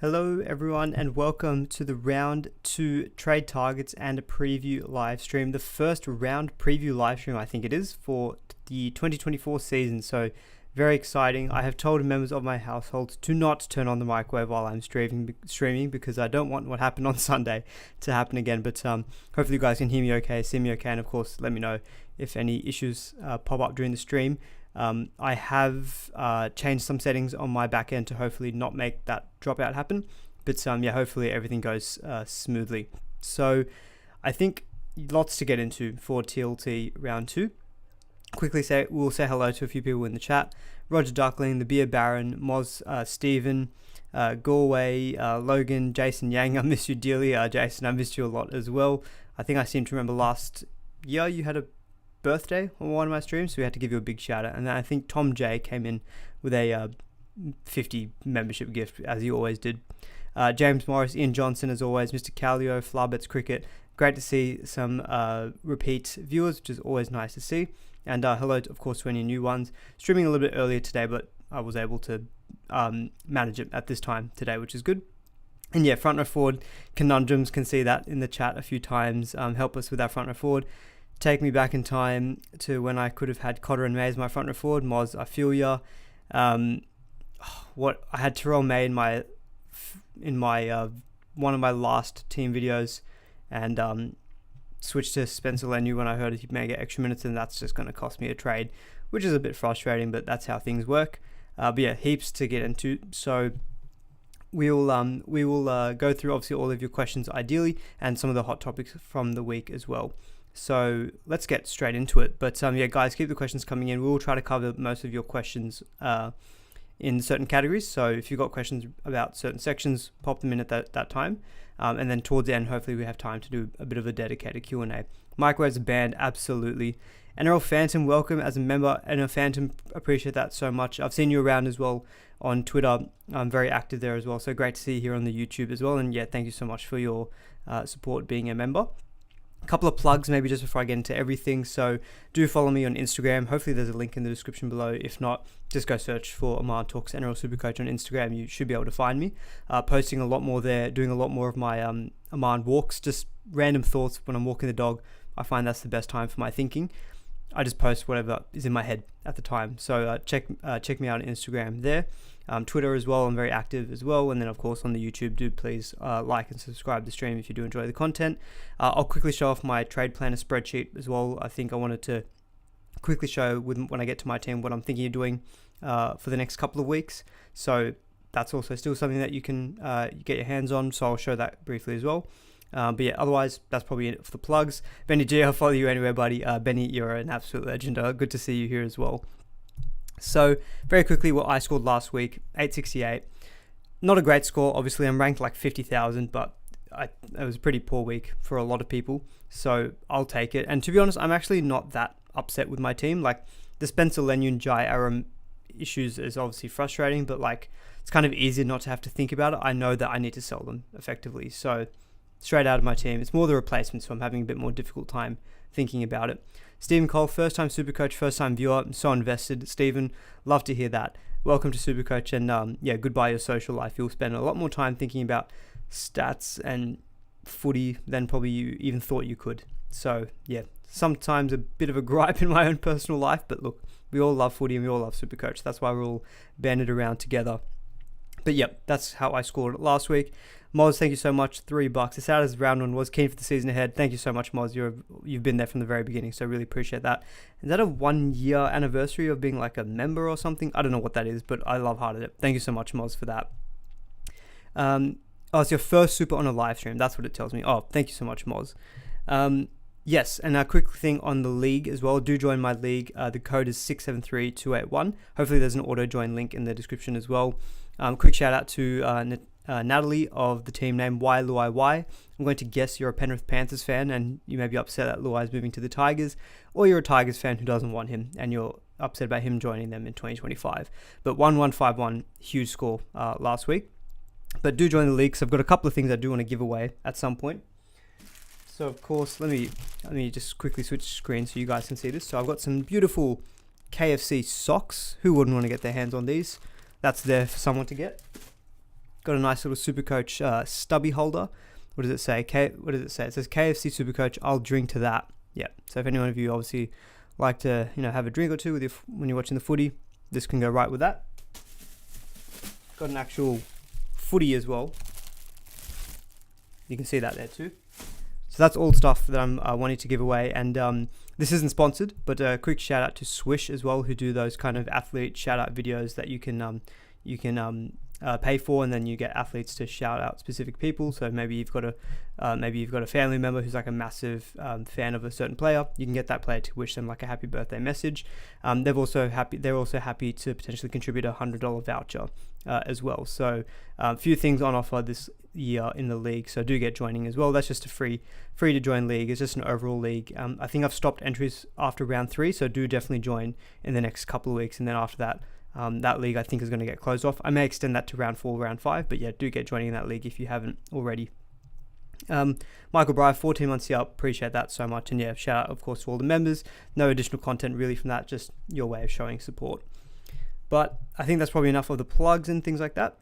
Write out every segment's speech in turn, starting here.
Hello everyone and welcome to the round 2 trade targets and a preview live stream. The first round preview live stream I think it is for the 2024 season, so very exciting. I have told members of my household to not turn on the microwave while I'm streaming because I don't want what happened on Sunday to happen again, but hopefully you guys can hear me okay, see me okay, and of course let me know if any issues pop up during the stream. I have changed some settings on my back end to hopefully not make that dropout happen, but hopefully everything goes smoothly. So I think lots to get into for TLT round 2. Quickly we'll say hello to a few people in the chat. Roger Duckling, the Beer Baron, Moz, Stephen, Galway, Logan, Jason Yang, I miss you dearly. Jason, I missed you a lot as well. I think I seem to remember last year you had a birthday on one of my streams, so we had to give you a big shout out. And then I think Tom J came in with a 50 membership gift, as he always did. James Morris, Ian Johnson, as always, Mr. Callio, Flarbets Cricket. Great to see some repeat viewers, which is always nice to see. And hello, of course, to any new ones. Streaming a little bit earlier today, but I was able to manage it at this time today, which is good. And yeah, front row forward conundrums, can see that in the chat a few times. Help us with our front row forward. Take me back in time to when I could have had Cotter and May as my front row forward. Moz, I feel ya. What I had Terrell May in my one of my last team videos, and switched to Spencer Lenu when I heard he may get extra minutes, and that's just going to cost me a trade, which is a bit frustrating, but that's how things work. But yeah, heaps to get into. So we will go through obviously all of your questions ideally, and some of the hot topics from the week as well. So let's get straight into it. But yeah, guys, keep the questions coming in. We will try to cover most of your questions in certain categories. So if you've got questions about certain sections, pop them in at that time. And then towards the end, hopefully we have time to do a bit of a dedicated Q&A. Microwaves banned, absolutely. NRL Phantom, welcome as a member. NRL Phantom, appreciate that so much. I've seen you around as well on Twitter. I'm very active there as well. So great to see you here on the YouTube as well. And yeah, thank you so much for your support being a member. A couple of plugs maybe just before I get into everything. So do follow me on Instagram. Hopefully there's a link in the description below. If not, just go search for Amar Talks NRL SuperCoach on Instagram. You should be able to find me. Posting a lot more there, doing a lot more of my Amar walks, just random thoughts when I'm walking the dog. I find that's the best time for my thinking. I just post whatever is in my head at the time. So check me out on Instagram there. Twitter as well, I'm very active as well. And then of course on the YouTube, do please like and subscribe to the stream if you do enjoy the content. I'll quickly show off my trade planner spreadsheet as well. I think I wanted to quickly show when I get to my team what I'm thinking of doing for the next couple of weeks. So that's also still something that you can get your hands on. So I'll show that briefly as well. But yeah, otherwise, that's probably it for the plugs. Benny G, I'll follow you anywhere, buddy. Benny, you're an absolute legend. Good to see you here as well. So very quickly, what I scored last week, 868. Not a great score. Obviously, I'm ranked like 50,000, but it was a pretty poor week for a lot of people. So I'll take it. And to be honest, I'm actually not that upset with my team. Like the Spencer Lenu Jai Aram issues is obviously frustrating, but like it's kind of easier not to have to think about it. I know that I need to sell them effectively. So straight out of my team. It's more the replacement, so I'm having a bit more difficult time thinking about it. Stephen Cole, first time Supercoach, first time viewer. I'm so invested. Stephen, love to hear that. Welcome to Supercoach, and yeah, goodbye your social life. You'll spend a lot more time thinking about stats and footy than probably you even thought you could. So yeah, sometimes a bit of a gripe in my own personal life, but look, we all love footy and we all love Supercoach. That's why we're all banded around together. But yep, that's how I scored last week. Moz, thank you so much. $3. As sad as round one was, keen for the season ahead. Thank you so much, Moz. You've been there from the very beginning, so really appreciate that. Is that a 1 year anniversary of being like a member or something? I don't know what that is, but I love hearted it. Thank you so much, Moz, for that. It's your first super on a live stream. That's what it tells me. Oh, thank you so much, Moz. Yes, and a quick thing on the league as well. Do join my league. The code is 673281. Hopefully there's an auto join link in the description as well. Quick shout out to Natalie of the team name Why Luai Why. I'm going to guess you're a Penrith Panthers fan and you may be upset that Luai is moving to the Tigers, or you're a Tigers fan who doesn't want him and you're upset about him joining them in 2025. But 1151, huge score last week. But do join the league because I've got a couple of things I do want to give away at some point. So of course, let me just quickly switch screens so you guys can see this. So I've got some beautiful KFC socks. Who wouldn't want to get their hands on these? That's there for someone to get. Got a nice little SuperCoach stubby holder. What does it say? What does it say? It says KFC SuperCoach. I'll drink to that. Yeah. So if any one of you obviously like to, have a drink or two with when you're watching the footy, this can go right with that. Got an actual footy as well. You can see that there too. So that's all stuff that I'm wanting to give away. And this isn't sponsored, but a quick shout out to Swish as well, who do those kind of athlete shout out videos that you can pay for, and then you get athletes to shout out specific people. So maybe you've got a family member who's like a massive fan of a certain player. You can get that player to wish them like a happy birthday message. They're also happy to potentially contribute a $100 voucher as well. So a few things on offer this year in the league. So do get joining as well. That's just a free to join league. It's just an overall league. I think I've stopped entries after round 3. So do definitely join in the next couple of weeks, and then after that. That league I think is going to get closed off. I may extend that to round 4, round 5, but yeah, do get joining in that league if you haven't already. Michael Bry, 14 months here, appreciate that so much. And yeah, shout out of course to all the members. No additional content really from that, just your way of showing support. But I think that's probably enough of the plugs and things like that.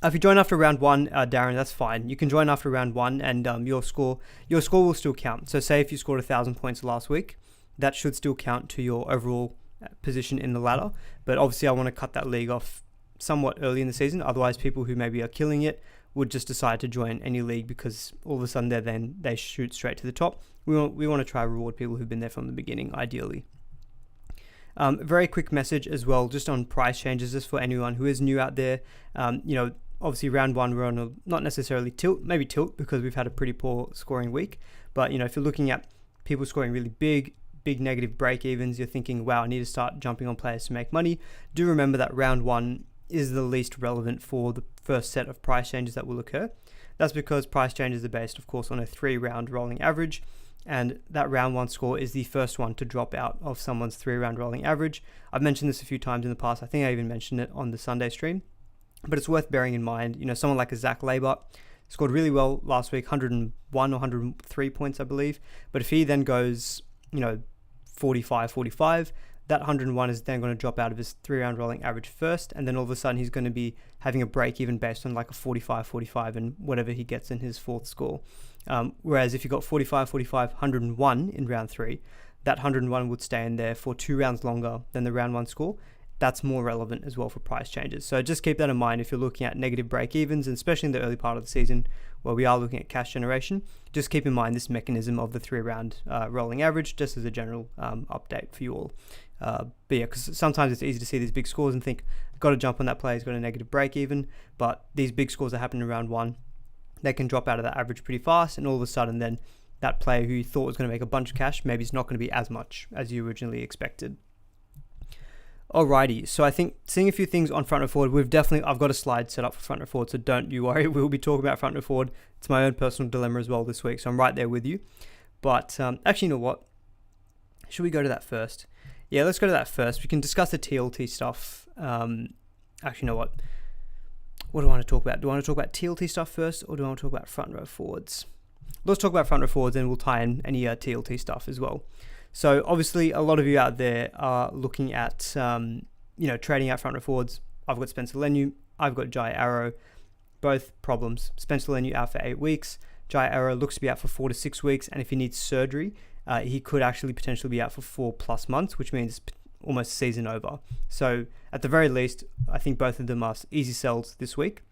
If you join after round 1, Darren, that's fine. You can join after round 1, and your score will still count. So say if you scored 1,000 points last week, that should still count to your overall position in the ladder. But obviously I want to cut that league off somewhat early in the season, otherwise people who maybe are killing it would just decide to join any league, because all of a sudden they shoot straight to the top. We want to try reward people who've been there from the beginning, ideally. Very quick message as well, just on price changes, just for anyone who is new out there. Obviously round 1 we're on a, not necessarily maybe tilt because we've had a pretty poor scoring week, but if you're looking at people scoring really big negative break evens, you're thinking, wow, I need to start jumping on players to make money. Do remember that round 1 is the least relevant for the first set of price changes that will occur. That's because price changes are based, of course, on a 3-round rolling average, and that round 1 score is the first one to drop out of someone's 3-round rolling average. I've mentioned this a few times in the past. I think I even mentioned it on the Sunday stream, but it's worth bearing in mind. Someone like a Zach Labert scored really well last week, 101 or 103 points, I believe. But if he then goes, 45, that 101 is then going to drop out of his 3-round rolling average first, and then all of a sudden he's going to be having a break even based on like a 45 and whatever he gets in his 4th score. Whereas if you got 45, 101 in round 3, that 101 would stay in there for 2 rounds longer than the round 1 score. That's more relevant as well for price changes. So just keep that in mind if you're looking at negative break evens, and especially in the early part of the season where we are looking at cash generation. Just keep in mind this mechanism of the 3-round rolling average, just as a general update for you all. But yeah, because sometimes it's easy to see these big scores and think, got to jump on that player, he's got a negative break even. But these big scores that happen in round 1, they can drop out of that average pretty fast, and all of a sudden then that player who you thought was going to make a bunch of cash, maybe it's not going to be as much as you originally expected. Alrighty, so I think seeing a few things on front row forward, I've got a slide set up for front row forward, so don't you worry, we'll be talking about front row forward. It's my own personal dilemma as well this week, so I'm right there with you. But actually, you know what? Should we go to that first? Yeah, let's go to that first. We can discuss the TLT stuff. Actually, you know what? What do I want to talk about? Do I want to talk about TLT stuff first, or do I want to talk about front row forwards? Let's talk about front row forwards, and we'll tie in any TLT stuff as well. So obviously a lot of you out there are looking at, trading out front row forwards. I've got Spencer Leniu, I've got Jai Arrow, both problems. Spencer Leniu out for 8 weeks. Jai Arrow looks to be out for 4 to 6 weeks. And if he needs surgery, he could actually potentially be out for 4+ months, which means almost season over. So at the very least, I think both of them are easy sells this week.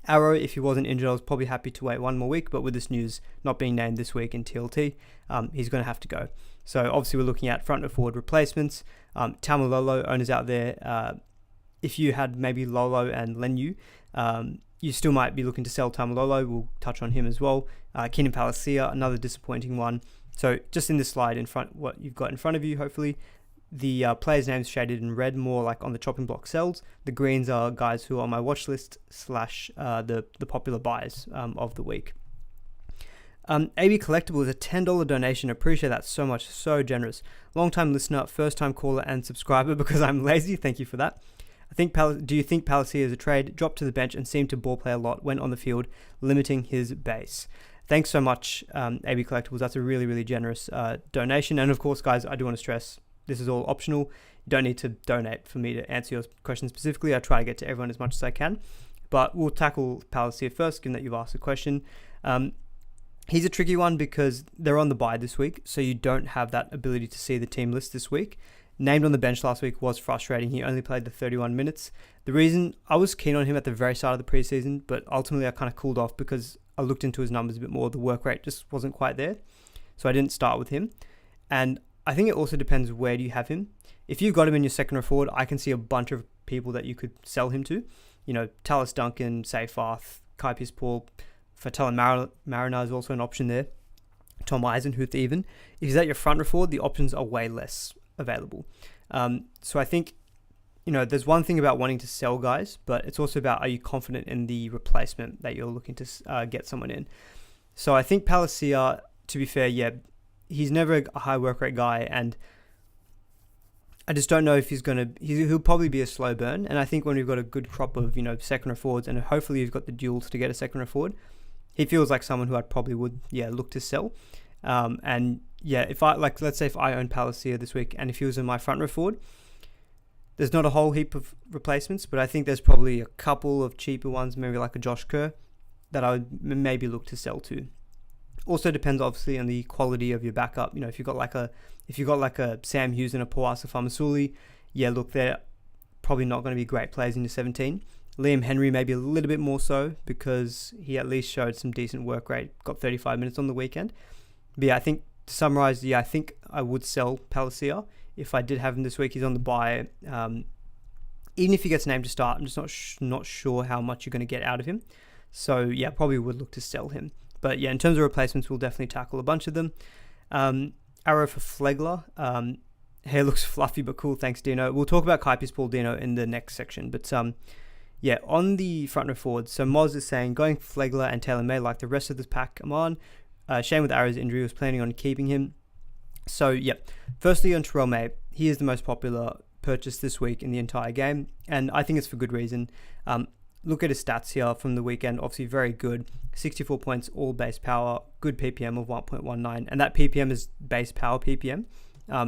Arrow, if he wasn't injured, I was probably happy to wait 1 more week, but with this news not being named this week in TLT, he's going to have to go. So obviously we're looking at front row forward replacements. Tamalolo owners out there, if you had maybe Lolo and Leniu, you still might be looking to sell Tamalolo. We'll touch on him as well. Keenan Palacia, another disappointing one. So just in this slide in front, what you've got in front of you, hopefully, the players' names shaded in red, more like on the chopping block sells. The greens are guys who are on my watch list / the popular buys of the week. AB Collectible is a $10 donation. Appreciate that so much. So generous. Long-time listener, first-time caller, and subscriber because I'm lazy. Thank you for that. Do you think Palacia is a trade? Dropped to the bench and seemed to ball play a lot when on the field, limiting his base. Thanks so much, AB Collectibles. That's a really, really generous donation. And of course, guys, I do want to stress, this is all optional. You don't need to donate for me to answer your question specifically. I try to get to everyone as much as I can. But we'll tackle Palacia first, given that you've asked a question. He's a tricky one because they're on the bye this week, so you don't have that ability to see the team list this week. Named on the bench last week was frustrating. He only played the 31 minutes. The reason I was keen on him at the very start of the preseason, but ultimately I kind of cooled off because I looked into his numbers a bit more. The work rate just wasn't quite there. So I didn't start with him. And I think it also depends where do you have him. If you've got him in your second or forward, I can see a bunch of people that you could sell him to. You know, Tallis Duncan, Seyfarth, Kai Paul, Fatala Mariner is also an option there. Tom Eisenhuth even. If he's at your front row forward, the options are way less available. So I think, you know, there's one thing about wanting to sell guys, but it's also about, are you confident in the replacement that you're looking to get someone in? So I think Palacia, to be fair, yeah, he's never a high work rate guy, and I just don't know if he'll probably be a slow burn. And I think when we've got a good crop of, you know, second row forwards, and hopefully you've got the duels to get a second row forward, he feels like someone who I probably would, look to sell. And yeah, if I, let's say if I own Palacia this week, and if he was in my front row forward, there's not a whole heap of replacements, but I think there's probably a couple of cheaper ones, maybe like a Josh Kerr, that I would maybe look to sell to. Also depends obviously on the quality of your backup. You know, if you've got like a Sam Hughes and a Poasa Famasuli, look, they're probably not going to be great players in your 17. Liam Henry maybe a little bit more so, because he at least showed some decent work rate, got 35 minutes on the weekend. But yeah, I think to summarize, I think I would sell Palacia if I did have him this week. He's on the bye. Even if he gets named to start, I'm just not sure how much you're going to get out of him. So yeah, probably would look to sell him. But yeah, in terms of replacements, we'll definitely tackle a bunch of them. Arrow for Flegler. Hair looks fluffy but cool. Thanks, Dino. We'll talk about Kai Paul Dino in the next section. But yeah, on the front row forwards, so Moz is saying going Flegler and Taylor May like the rest of this pack. Come on. Shane with Arrow's injury was planning on keeping him. So yeah, firstly on Terrell May, he is the most popular purchase this week in the entire game, and I think it's for good reason. Look at his stats here from the weekend, obviously very good. 64 points, all base power, good PPM of 1.19, and that PPM is base power PPM.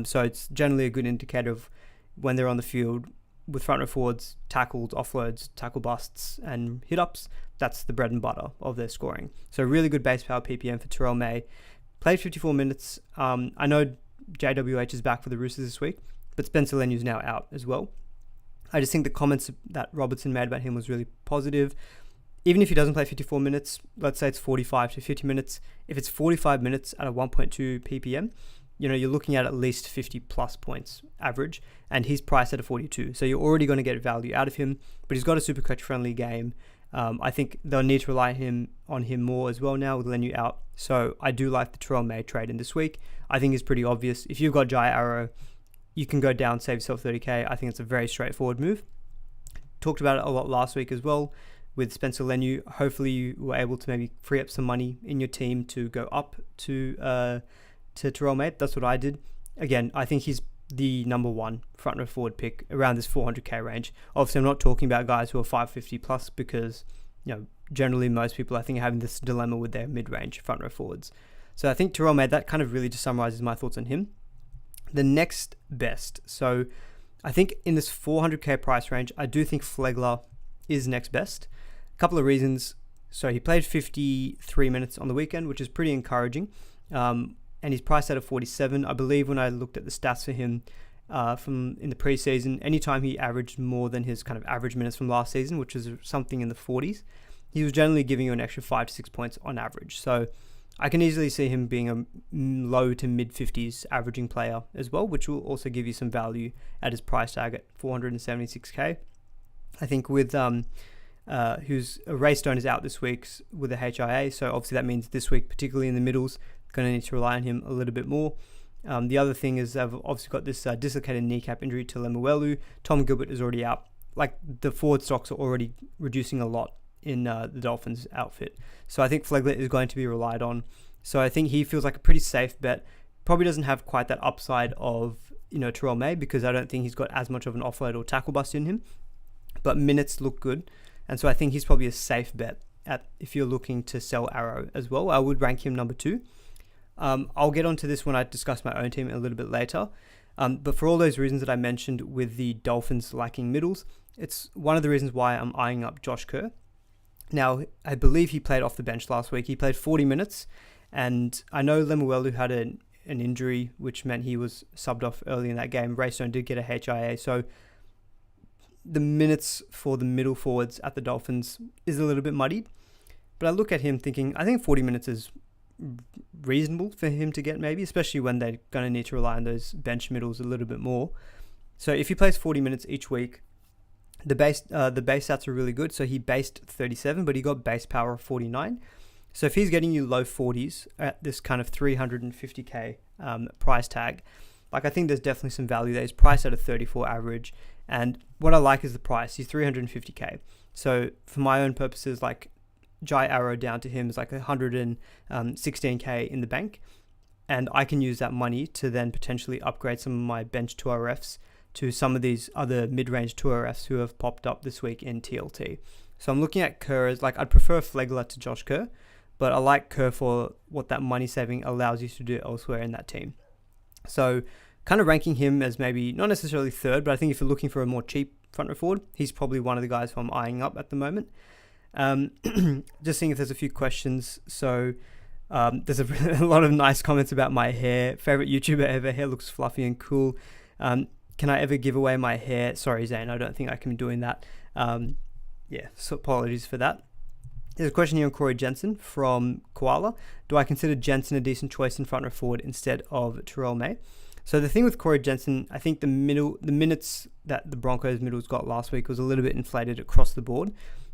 So it's generally a good indicator of when they're on the field with front row forwards, tackles, offloads, tackle busts, and hit-ups. That's the bread and butter of their scoring. So really good base power PPM for Terrell May. Played 54 minutes. I know JWH is back for the Roosters this week, but Spencer Lenu's now out as well. I just think the comments that Robertson made about him was really positive. Even if he doesn't play 54 minutes, let's say it's 45 to 50 minutes. If it's 45 minutes at a 1.2 ppm, you know, you're looking at least 50 plus points average, and he's priced at a 42. So you're already going to get value out of him, but he's got a Supercoach friendly game. I think they'll need to rely on him more as well now with Lenu out. So I do like the Terrell May trade in this week. I think it's pretty obvious. If you've got Jai Arrow, you can go down, save yourself 30k. I think it's a very straightforward move. Talked about it a lot last week as well with Spencer Lenu. Hopefully you were able to maybe free up some money in your team to go up to Terrell May. That's what I did. Again, I think he's the number one front row forward pick around this 400k range. Obviously, I'm not talking about guys who are 550 plus, because, you know, generally most people I think are having this dilemma with their mid-range front row forwards. So I think Terrell May, that kind of really just summarizes my thoughts on him. The next best. So I think in this 400k price range, I do think Flegler is next best. A couple of reasons. So he played 53 minutes on the weekend, which is pretty encouraging. And he's priced at a 47. I believe when I looked at the stats for him from in the preseason, anytime he averaged more than his kind of average minutes from last season, which is something in the 40s, he was generally giving you an extra 5 to 6 points on average. So I can easily see him being a low to mid 50s averaging player as well, which will also give you some value at his price tag at 476k. I think with who's Raystone is out this week with a HIA, so obviously that means this week, particularly in the middles, going to need to rely on him a little bit more. The other thing is they've obviously got this dislocated kneecap injury to Lemuelu. Tom Gilbert is already out. Like, the forward stocks are already reducing a lot in the Dolphins outfit. So I think Flegler is going to be relied on. So I think he feels like a pretty safe bet. Probably doesn't have quite that upside of, you know, Terrell May, because I don't think he's got as much of an offload or tackle bust in him. But minutes look good. And so I think he's probably a safe bet if you're looking to sell Arrow as well. I would rank him number 2. I'll get onto this when I discuss my own team a little bit later. But for all those reasons that I mentioned with the Dolphins lacking middles, it's one of the reasons why I'm eyeing up Josh Kerr. Now, I believe he played off the bench last week. He played 40 minutes, and I know Lemuelu had an injury, which meant he was subbed off early in that game. Raystone did get a HIA, so the minutes for the middle forwards at the Dolphins is a little bit muddied. But I look at him thinking, I think 40 minutes is reasonable for him to get maybe, especially when they're going to need to rely on those bench middles a little bit more. So if he plays 40 minutes each week, the base stats are really good. So he based 37, but he got base power of 49. So if he's getting you low 40s at this kind of 350k price tag, like I think there's definitely some value there. He's priced at a 34 average, and what I like is the price. He's 350k. So for my own purposes, like Jai Arrow down to him is like 116k in the bank, and I can use that money to then potentially upgrade some of my bench 2RFs to some of these other mid-range 2RFs who have popped up this week in TLT. So I'm looking at Kerr as like, I'd prefer Flegler to Josh Kerr, but I like Kerr for what that money saving allows you to do elsewhere in that team. So kind of ranking him as maybe not necessarily third, but I think if you're looking for a more cheap front row forward, he's probably one of the guys who I'm eyeing up at the moment. Just seeing if there's a few questions. So there's a lot of nice comments about my hair. Favorite YouTuber ever. Hair looks fluffy and cool. Can I ever give away my hair? Sorry, Zane, I don't think I can be doing that. So apologies for that. There's a question here on Corey Jensen from Koala. Do I consider Jensen a decent choice in front row forward instead of Terrell May? So the thing with Corey Jensen, I think the minutes that the Broncos middles got last week was a little bit inflated across the board,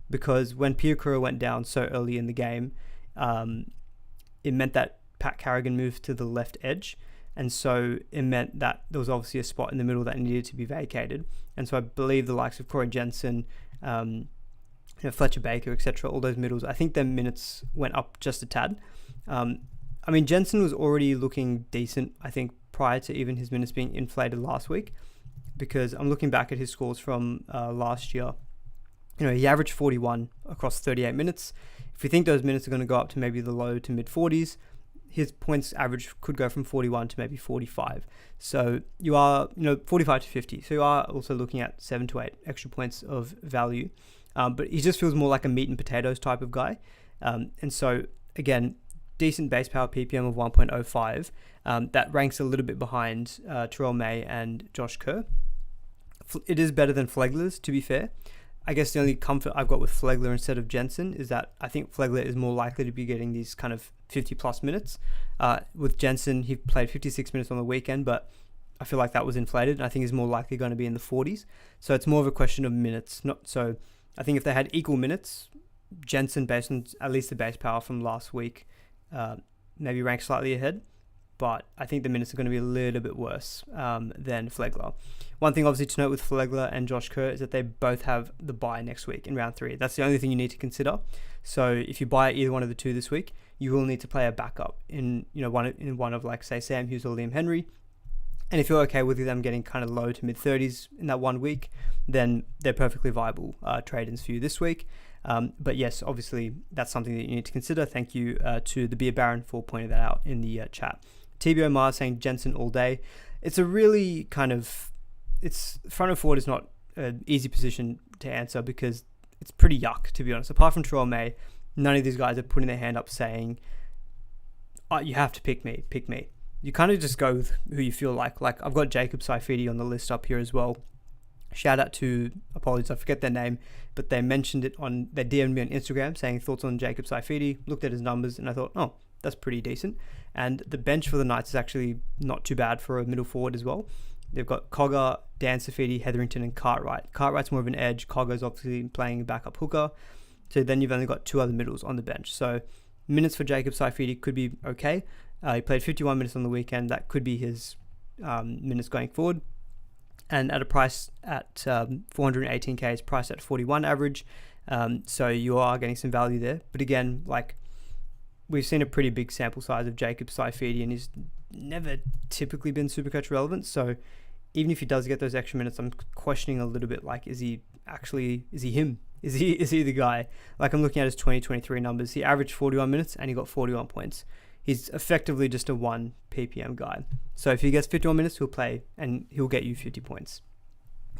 because when Pierre Kura went down so early in the game, it meant that Pat Carrigan moved to the left edge. And so it meant that there was obviously a spot in the middle that needed to be vacated. And so I believe the likes of Corey Jensen, Fletcher Baker, etc., all those middles, I think their minutes went up just a tad. Jensen was already looking decent, I think, prior to even his minutes being inflated last week, because I'm looking back at his scores from last year. He averaged 41 across 38 minutes. If you think those minutes are going to go up to maybe the low to mid 40s, his points average could go from 41 to maybe 45. So you are, 45 to 50. So you are also looking at 7 to 8 extra points of value. But he just feels more like a meat and potatoes type of guy. And so, again, decent base power PPM of 1.05. That ranks a little bit behind Terrell May and Josh Kerr. It is better than Flegler's, to be fair. I guess the only comfort I've got with Flegler instead of Jensen is that I think Flegler is more likely to be getting these kind of 50 plus minutes. With Jensen, he played 56 minutes on the weekend, but I feel like that was inflated, and I think he's more likely going to be in the 40s. So it's more of a question of minutes. So I think if they had equal minutes, Jensen, based on at least the base power from last week, maybe ranks slightly ahead. But I think the minutes are going to be a little bit worse than Flegler. One thing obviously to note with Flegler and Josh Kerr is that they both have the bye next week in round 3. That's the only thing you need to consider. So if you buy either one of the two this week, you will need to play a backup in one of like say Sam Hughes or Liam Henry. And if you're okay with them getting kind of low to mid 30s in that 1 week, then they're perfectly viable trade-ins for you this week. But yes, obviously that's something that you need to consider. Thank you to the Beer Baron for pointing that out in the chat. TBO Mars saying Jensen all day. It's a really it's front and forward is not an easy position to answer because it's pretty yuck, to be honest. Apart from Terrell May, none of these guys are putting their hand up saying, oh, you have to pick me. You kind of just go with who you feel like. Like I've got Jacob Saifidi on the list up here as well. Shout out to, apologies, I forget their name, but they mentioned it they DM'd me on Instagram saying thoughts on Jacob Saifidi, looked at his numbers and I thought, oh, that's pretty decent. And the bench for the Knights is actually not too bad for a middle forward as well. They've got Cogger, Dan Saifidi, Hetherington and Cartwright. Cartwright's more of an edge. Cogger's obviously playing a backup hooker. So then you've only got 2 other middles on the bench. So minutes for Jacob Saifidi could be okay. He played 51 minutes on the weekend. That could be his minutes going forward. And at a price at 418k, it's priced at 41 average. So you are getting some value there. But again, like we've seen a pretty big sample size of Jacob Saifidi and he's never typically been SuperCoach relevant. So even if he does get those extra minutes, I'm questioning a little bit like, is he him? Is he the guy? Like I'm looking at his 2023 numbers. He averaged 41 minutes and he got 41 points. He's effectively just a 1 ppm guy. So if he gets 51 minutes, he'll play and he'll get you 50 points.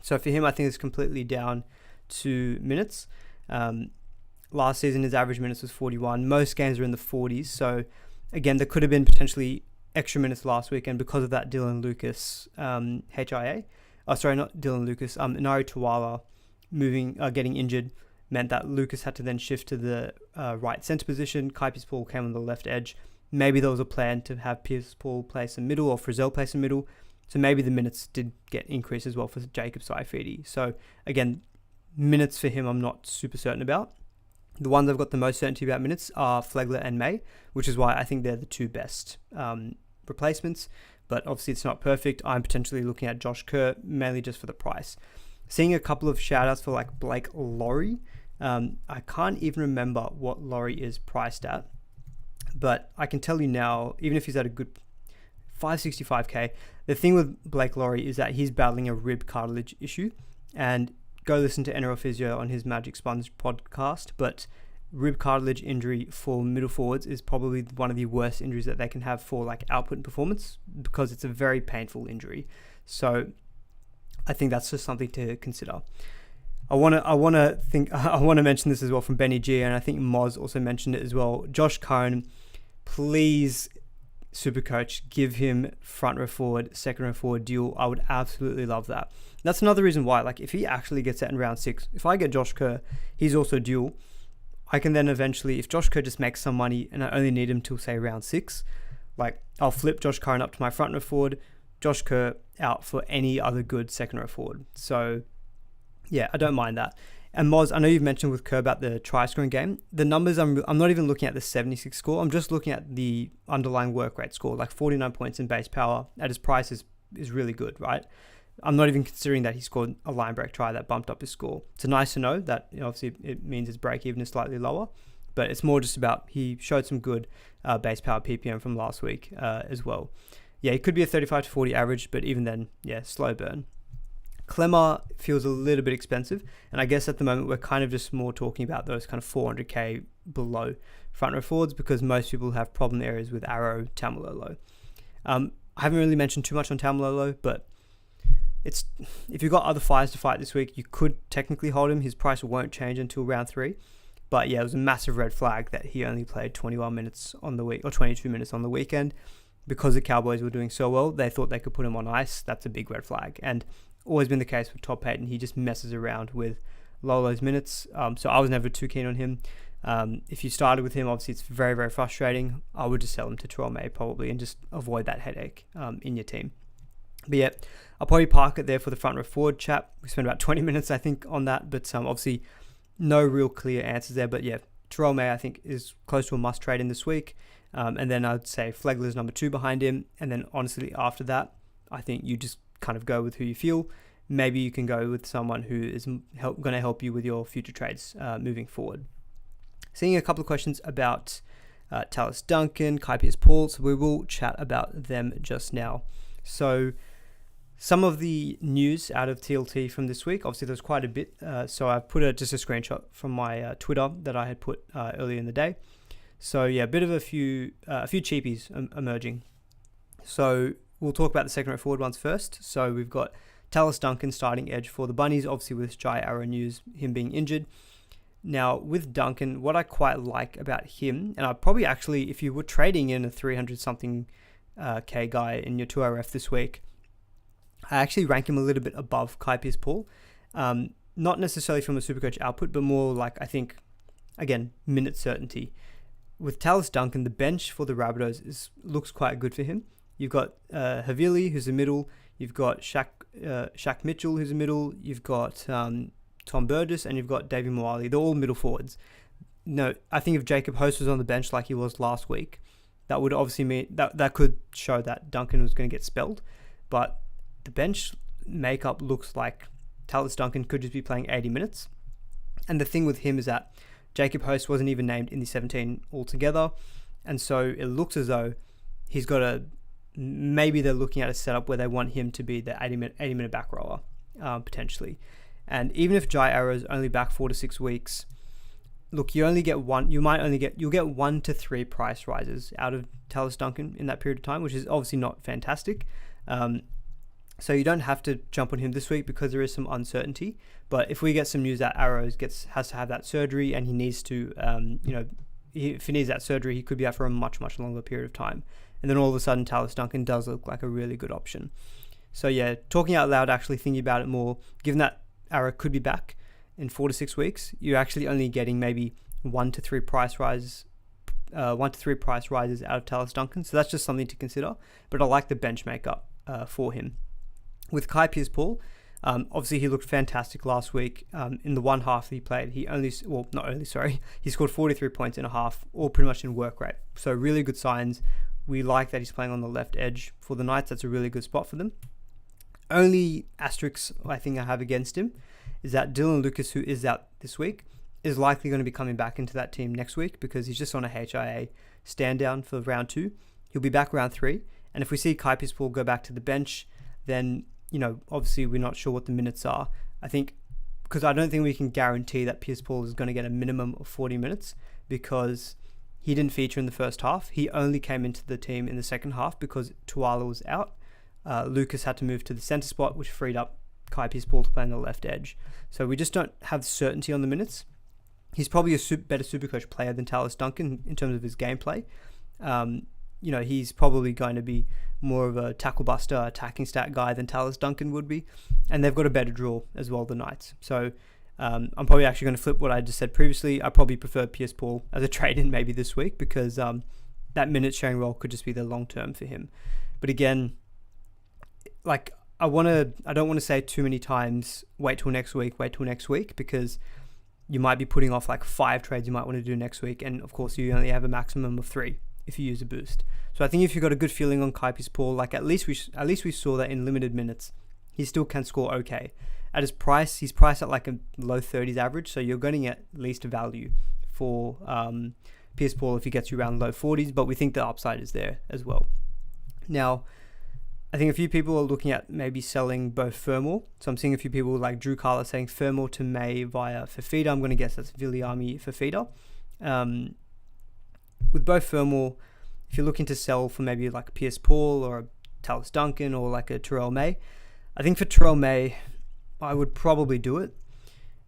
So for him, I think it's completely down to minutes. last season his average minutes was 41. Most games are in the 40s. So again, there could have been potentially extra minutes last week, and because of that, Dylan Lucas, HIA, not Dylan Lucas, Nari Tuwala getting injured meant that Lucas had to then shift to the right centre position. Kai Paul came on the left edge. Maybe there was a plan to have Pierce Paul play some middle or Frizzell play some middle. So maybe the minutes did get increased as well for Jacob Saifidi. So again, minutes for him I'm not super certain about. The ones I've got the most certainty about minutes are Flegler and May, which is why I think they're the two best replacements. But obviously it's not perfect. I'm potentially looking at Josh Kerr, mainly just for the price. Seeing a couple of shout-outs for like Blake Laurie. I can't even remember what Laurie is priced at, but I can tell you now, even if he's at a good 565k, the thing with Blake Laurie is that he's battling a rib cartilage issue, and go listen to NRL Physio on his Magic Sponge podcast, but rib cartilage injury for middle forwards is probably one of the worst injuries that they can have for like output and performance, because it's a very painful injury. So I think that's just something to consider. I want to mention this as well from Benny G, and I think Moz also mentioned it as well. Josh Cohen, please, Supercoach, give him front row forward, second row forward dual. I would absolutely love that. That's another reason why, like, if he actually gets it in round 6, if I get Josh Kerr, he's also dual. I can then eventually, if Josh Kerr just makes some money and I only need him till say round 6, like, I'll flip Josh Cohen up to my front row forward, Josh Kerr out for any other good second row forward. So yeah, I don't mind that. And Moz, I know you've mentioned with Kerr about the try scoring game. The numbers, I'm not even looking at the 76 score. I'm just looking at the underlying work rate score, like 49 points in base power at his price is really good, right? I'm not even considering that he scored a line break try that bumped up his score. It's nice to know that, you know, obviously it means his break even is slightly lower, but it's more just about he showed some good base power PPM from last week as well. Yeah, it could be a 35 to 40 average, but even then, yeah, slow burn. Clemmer feels a little bit expensive, and I guess at the moment we're kind of just more talking about those kind of 400k below front row forwards, because most people have problem areas with Arrow, Tamalolo. I haven't really mentioned too much on Tamalolo, but it's, if you've got other fires to fight this week, you could technically hold him. His price won't change until round 3. But yeah, it was a massive red flag that he only played 21 minutes on the week, or 22 minutes on the weekend. Because the Cowboys were doing so well, they thought they could put him on ice. That's a big red flag. And always been the case with Todd Payton. He just messes around with Lolo's minutes. So I was never too keen on him. If you started with him, obviously it's very, very frustrating. I would just sell him to Terrell May probably and just avoid that headache in your team. But yeah, I'll probably park it there for the front row forward chat. We spent about 20 minutes, I think, on that. But obviously no real clear answers there. But yeah, Terrell May, I think, is close to a must trade in this week. And then I'd say Flegler's number 2 behind him. And then honestly, after that, I think you just kind of go with who you feel. Maybe you can go with someone who is going to help you with your future trades moving forward. Seeing a couple of questions about Tallis Duncan, Kai Paul, so we will chat about them just now. So some of the news out of TLT from this week, obviously there's quite a bit. So I've put just a screenshot from my Twitter that I had put earlier in the day. So yeah, a bit of a few cheapies emerging. So we'll talk about the second row forward ones first. So we've got Tallis Duncan starting edge for the Bunnies, obviously with Jai Arrow news, him being injured. Now with Duncan, what I quite like about him, and I probably actually, if you were trading in a 300 something K guy in your 2RF this week, I actually rank him a little bit above Kai Paul. Not necessarily from a Supercoach output, but more like, I think, again, minute certainty. With Tallis Duncan, the bench for the Rabbitohs looks quite good for him. You've got Havili, who's a middle. You've got Shaq Mitchell, who's a middle. You've got Tom Burgess, and you've got Davey Moali. They're all middle forwards. No, I think if Jacob Host was on the bench like he was last week, that would obviously mean that could show that Duncan was going to get spelled. But the bench makeup looks like Tallis Duncan could just be playing 80 minutes. And the thing with him is that Jacob Host wasn't even named in the 17 altogether. And so it looks as though he's got maybe they're looking at a setup where they want him to be the 80 minute back rower, potentially. And even if Jai Arrow's only back 4 to 6 weeks, look, you'll get 1 to 3 price rises out of Tallis Duncan in that period of time, which is obviously not fantastic. So you don't have to jump on him this week because there is some uncertainty. But if we get some news that Arrows has to have that surgery and he needs to, if he needs that surgery, he could be out for a much, much longer period of time. And then all of a sudden, Tallis Duncan does look like a really good option. So yeah, talking out loud, actually thinking about it more, given that Arrow could be back in 4 to 6 weeks, you're actually only getting maybe 1 to 3 price rises out of Tallis Duncan. So that's just something to consider. But I like the bench makeup for him. With Kai Pearce-Paul, obviously he looked fantastic last week. In the one half that he played, he scored 43 points in a half, all pretty much in work rate. So really good signs. We like that he's playing on the left edge for the Knights. That's a really good spot for them. Only asterisk I think I have against him is that Dylan Lucas, who is out this week, is likely going to be coming back into that team next week because he's just on a HIA stand down for round 2. He'll be back round 3. And if we see Kai Pearce-Paul go back to the bench, then obviously we're not sure what the minutes are. I think, because I don't think we can guarantee that Pearce-Paul is going to get a minimum of 40 minutes because he didn't feature in the first half. He only came into the team in the second half because Tuala was out. Lucas had to move to the centre spot, which freed up Kai Pearce-Paul to play on the left edge. So we just don't have certainty on the minutes. He's probably a better Supercoach player than Tallis Duncan in terms of his gameplay. He's probably going to be more of a tackle buster, attacking stat guy than Tallis Duncan would be. And they've got a better draw as well, the Knights. So I'm probably actually going to flip what I just said previously. I probably prefer Pearce-Paul as a trade-in maybe this week because that minute sharing role could just be the long term for him. But again, I don't want to say too many times, wait till next week, because you might be putting off 5 trades you might want to do next week. And of course, you only have a maximum of 3 if you use a boost. So I think if you've got a good feeling on Kai Pearce-Paul, at least we saw that in limited minutes, he still can score okay. At his price, he's priced at a low 30s average, so you're going to get at least value for Pearce-Paul if he gets you around low 40s, but we think the upside is there as well. Now, I think a few people are looking at maybe selling both Fermor. So I'm seeing a few people like Drew Carla saying Fermor to May via Fafita. I'm going to guess that's Viliami Fafita. With both Fermor, if you're looking to sell for maybe Pearce-Paul or a Tallis Duncan or a Terrell May, I think for Terrell May, I would probably do it.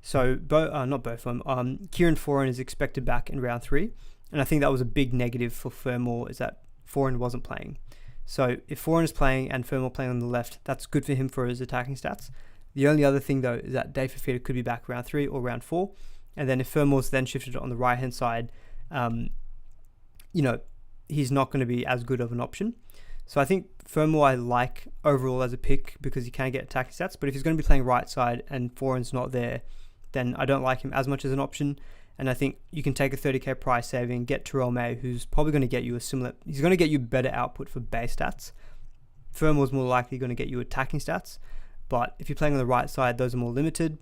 So, not both of them. Kieran Foran is expected back in round 3. And I think that was a big negative for Fermor, is that Foran wasn't playing. So if Foran is playing and Fermor playing on the left, that's good for him for his attacking stats. The only other thing, though, is that Dave Fafita could be back round 3 or round 4. And then if Fermor's then shifted on the right-hand side, he's not going to be as good of an option. So I think Fermor I like overall as a pick because he can get attacking stats. But if he's going to be playing right side and Foran's not there, then I don't like him as much as an option. And I think you can take a 30k price saving, get Terrell May, who's probably going to get you he's going to get you better output for base stats. Fermor's more likely going to get you attacking stats. But if you're playing on the right side, those are more limited.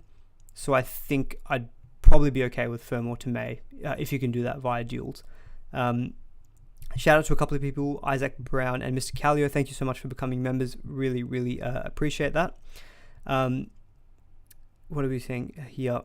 So I think I'd probably be okay with Fermor to May if you can do that via duels. Shout out to a couple of people, Isaac Brown and Mr. Callio. Thank you so much for becoming members. Really, really appreciate that. What are we saying here?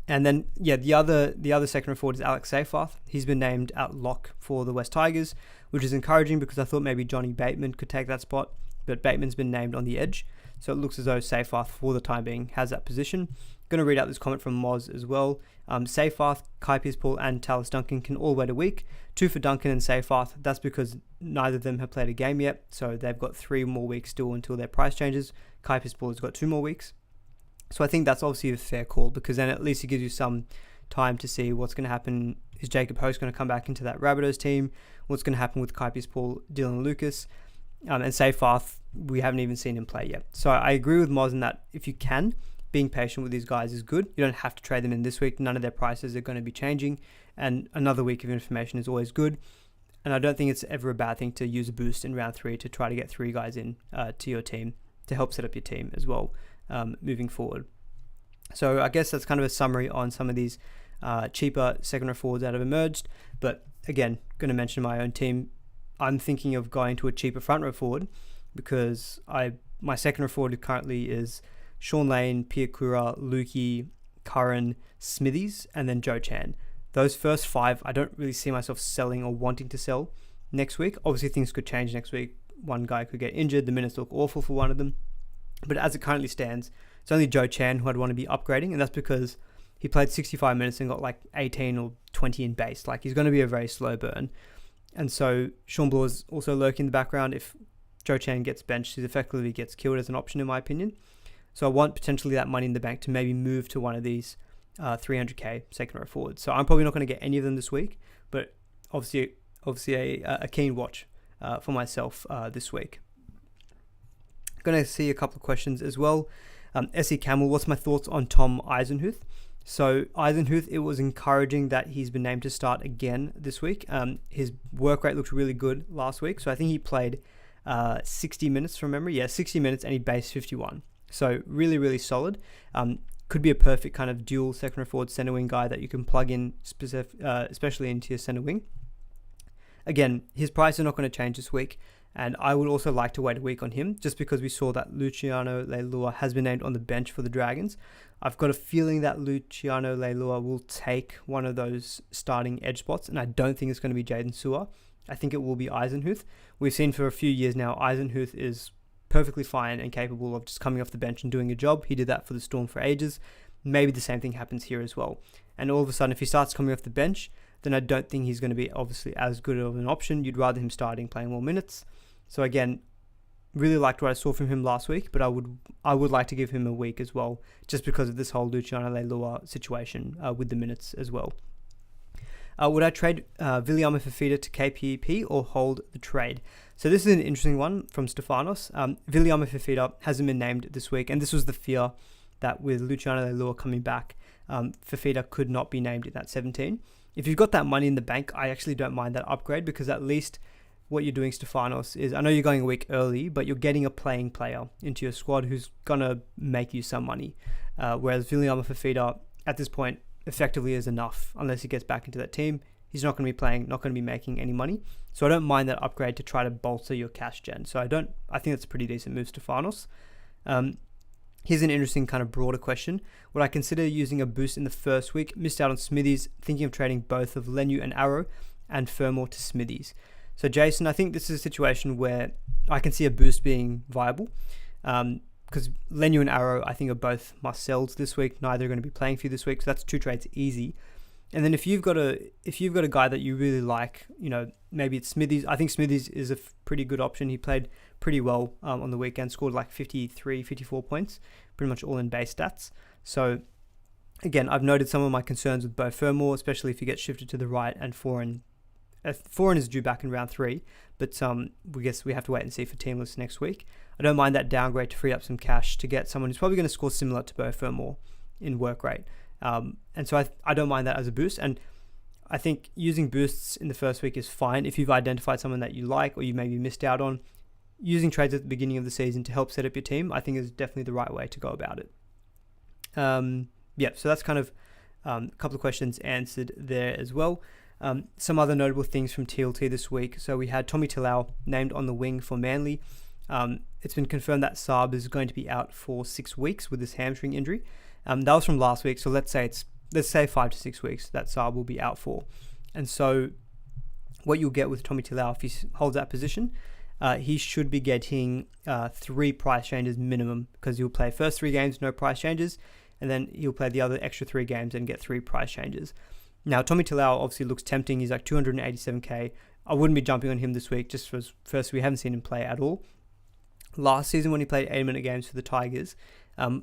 And then, the other second forward is Alex Seyfarth. He's been named at lock for the West Tigers, which is encouraging because I thought maybe Johnny Bateman could take that spot, but Bateman's been named on the edge. So it looks as though Seyfarth, for the time being, has that position. Going to read out this comment from Moz as well. Seyfarth, Kai Pearce-Paul and Tallis Duncan can all wait a week. 2 for Duncan and Seyfarth. That's because neither of them have played a game yet. So they've got 3 more weeks still until their price changes. Kai Pearce-Paul has got 2 more weeks. So I think that's obviously a fair call because then at least it gives you some time to see what's going to happen. Is Jacob Host going to come back into that Rabbitohs team? What's going to happen with Kai Pearce-Paul, Dylan Lucas? And Seyfarth, we haven't even seen him play yet. So I agree with Moz in that if you can, being patient with these guys is good. You don't have to trade them in this week. None of their prices are going to be changing. And another week of information is always good. And I don't think it's ever a bad thing to use a boost in round 3 to try to get 3 guys in to your team to help set up your team as well moving forward. So I guess that's kind of a summary on some of these cheaper second row forwards that have emerged. But again, going to mention my own team. I'm thinking of going to a cheaper front row forward because my second row forward currently is Sean Lane, Pia Kura, Lukey, Curran, Smithies, and then Joe Chan. Those first 5, I don't really see myself selling or wanting to sell next week. Obviously, things could change next week one guy could get injured. The minutes look awful for one of them. But as it currently stands, it's only Joe Chan who I'd want to be upgrading, and that's because he played 65 minutes and got like 18 or 20 in base. Like, he's going to be a very slow burn. And so Sean Bloor is also lurking in the background. If Joe Chan gets benched, he effectively gets killed as an option, in my opinion. So I want potentially that money in the bank to maybe move to one of these 300k second row forwards. So I'm probably not going to get any of them this week, but obviously a keen watch for myself this week. Going to see a couple of questions as well. SE Camel, what's my thoughts on Tom Eisenhuth? So Eisenhuth, it was encouraging that he's been named to start again this week. His work rate looked really good last week. So I think he played 60 minutes from memory. Yeah, 60 minutes, and he based 51. So really, really solid. Could be a perfect kind of dual second row forward center wing guy that you can plug in especially into your center wing. Again, his price is not going to change this week, and I would also like to wait a week on him just because we saw that Luciano Leilua has been named on the bench for the Dragons. I've got a feeling that Luciano Leilua will take one of those starting edge spots, and I don't think it's going to be Jaden Sewer. I think it will be Eisenhuth. We've seen for a few years now, Eisenhuth is perfectly fine and capable of just coming off the bench and doing a job. He did that for the Storm for ages. Maybe the same thing happens here as well. And all of a sudden, if he starts coming off the bench, then I don't think he's going to be obviously as good of an option. You'd rather him starting, playing more minutes. So again, really liked what I saw from him last week, but I would like to give him a week as well, just because of this whole Luciano Leilua situation with the minutes as well. Would I trade Viliama Fafita to KPP or hold the trade? So this is an interesting one from Stefanos. Viliama Fafita hasn't been named this week, and this was the fear that with Luciano Leilua coming back, Fafita could not be named in that 17. If you've got that money in the bank, I actually don't mind that upgrade, because at least what you're doing, Stefanos, is, I know you're going a week early, but you're getting a playing player into your squad who's going to make you some money. Whereas Viliama Fafita, at this point, effectively is enough. Unless he gets back into that team, he's not going to be playing, not going to be making any money. So I don't mind that upgrade to try to bolster your cash gen. So I think that's a pretty decent move, Stefanos. Here's an interesting kind of broader question. Would I consider using a boost in the first week? Missed out on Smithies, thinking of trading both of Lenu and Arrow and Fermor to Smithies. So Jason, I think this is a situation where I can see a boost being viable. Because Lenu and Arrow, I think, are both must-sells this week. Neither are going to be playing for you this week, so that's two trades easy. And then if you've got a guy that you really like, maybe it's Smithies. I think Smithies is a pretty good option. He played pretty well on the weekend, scored like 53, 54 points, pretty much all in base stats. So again, I've noted some of my concerns with Bo Fermor, especially if he gets shifted to the right, and Foreign is due back in round 3, but we guess we have to wait and see for team lists next week. I don't mind that downgrade to free up some cash to get someone who's probably going to score similar to Bo Fermor in work rate. And so I don't mind that as a boost. And I think using boosts in the first week is fine if you've identified someone that you like or you maybe missed out on. Using trades at the beginning of the season to help set up your team, I think is definitely the right way to go about it. So that's kind of a couple of questions answered there as well. Some other notable things from TLT this week. So we had Tommy Talau named on the wing for Manly. It's been confirmed that Saab is going to be out for 6 weeks with his hamstring injury. That was from last week, so let's say 5 to 6 weeks that Saab will be out for. And so what you'll get with Tommy Talau, if he holds that position, he should be getting 3 price changes minimum, because he'll play first 3 games, no price changes, and then he'll play the other extra 3 games and get 3 price changes. Now, Tommy Talau obviously looks tempting. He's like 287k. I wouldn't be jumping on him this week, just for first, we haven't seen him play at all. Last season when he played 8-minute games for the Tigers,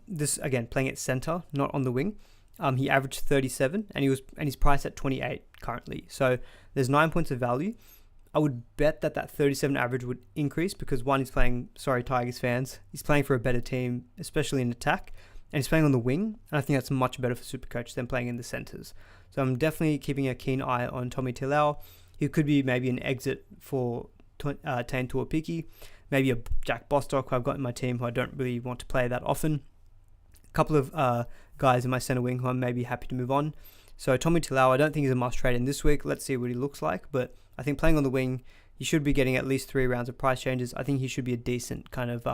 this again playing at centre, not on the wing, he averaged 37, and he's priced at 28 currently. So there's 9 points of value. I would bet that 37 average would increase because one, he's playing, sorry Tigers fans, he's playing for a better team, especially in attack, and he's playing on the wing, and I think that's much better for SuperCoach than playing in the centres. So I'm definitely keeping a keen eye on Tommy Talau. He could be maybe an exit for Tane Tuapiki, maybe a Jack Bostock who I've got in my team who I don't really want to play that often. A couple of guys in my centre wing who I'm maybe happy to move on. So Tommy Talau, I don't think he's a must trade in this week. Let's see what he looks like. But I think playing on the wing, he should be getting at least 3 rounds of price changes. I think he should be a decent kind of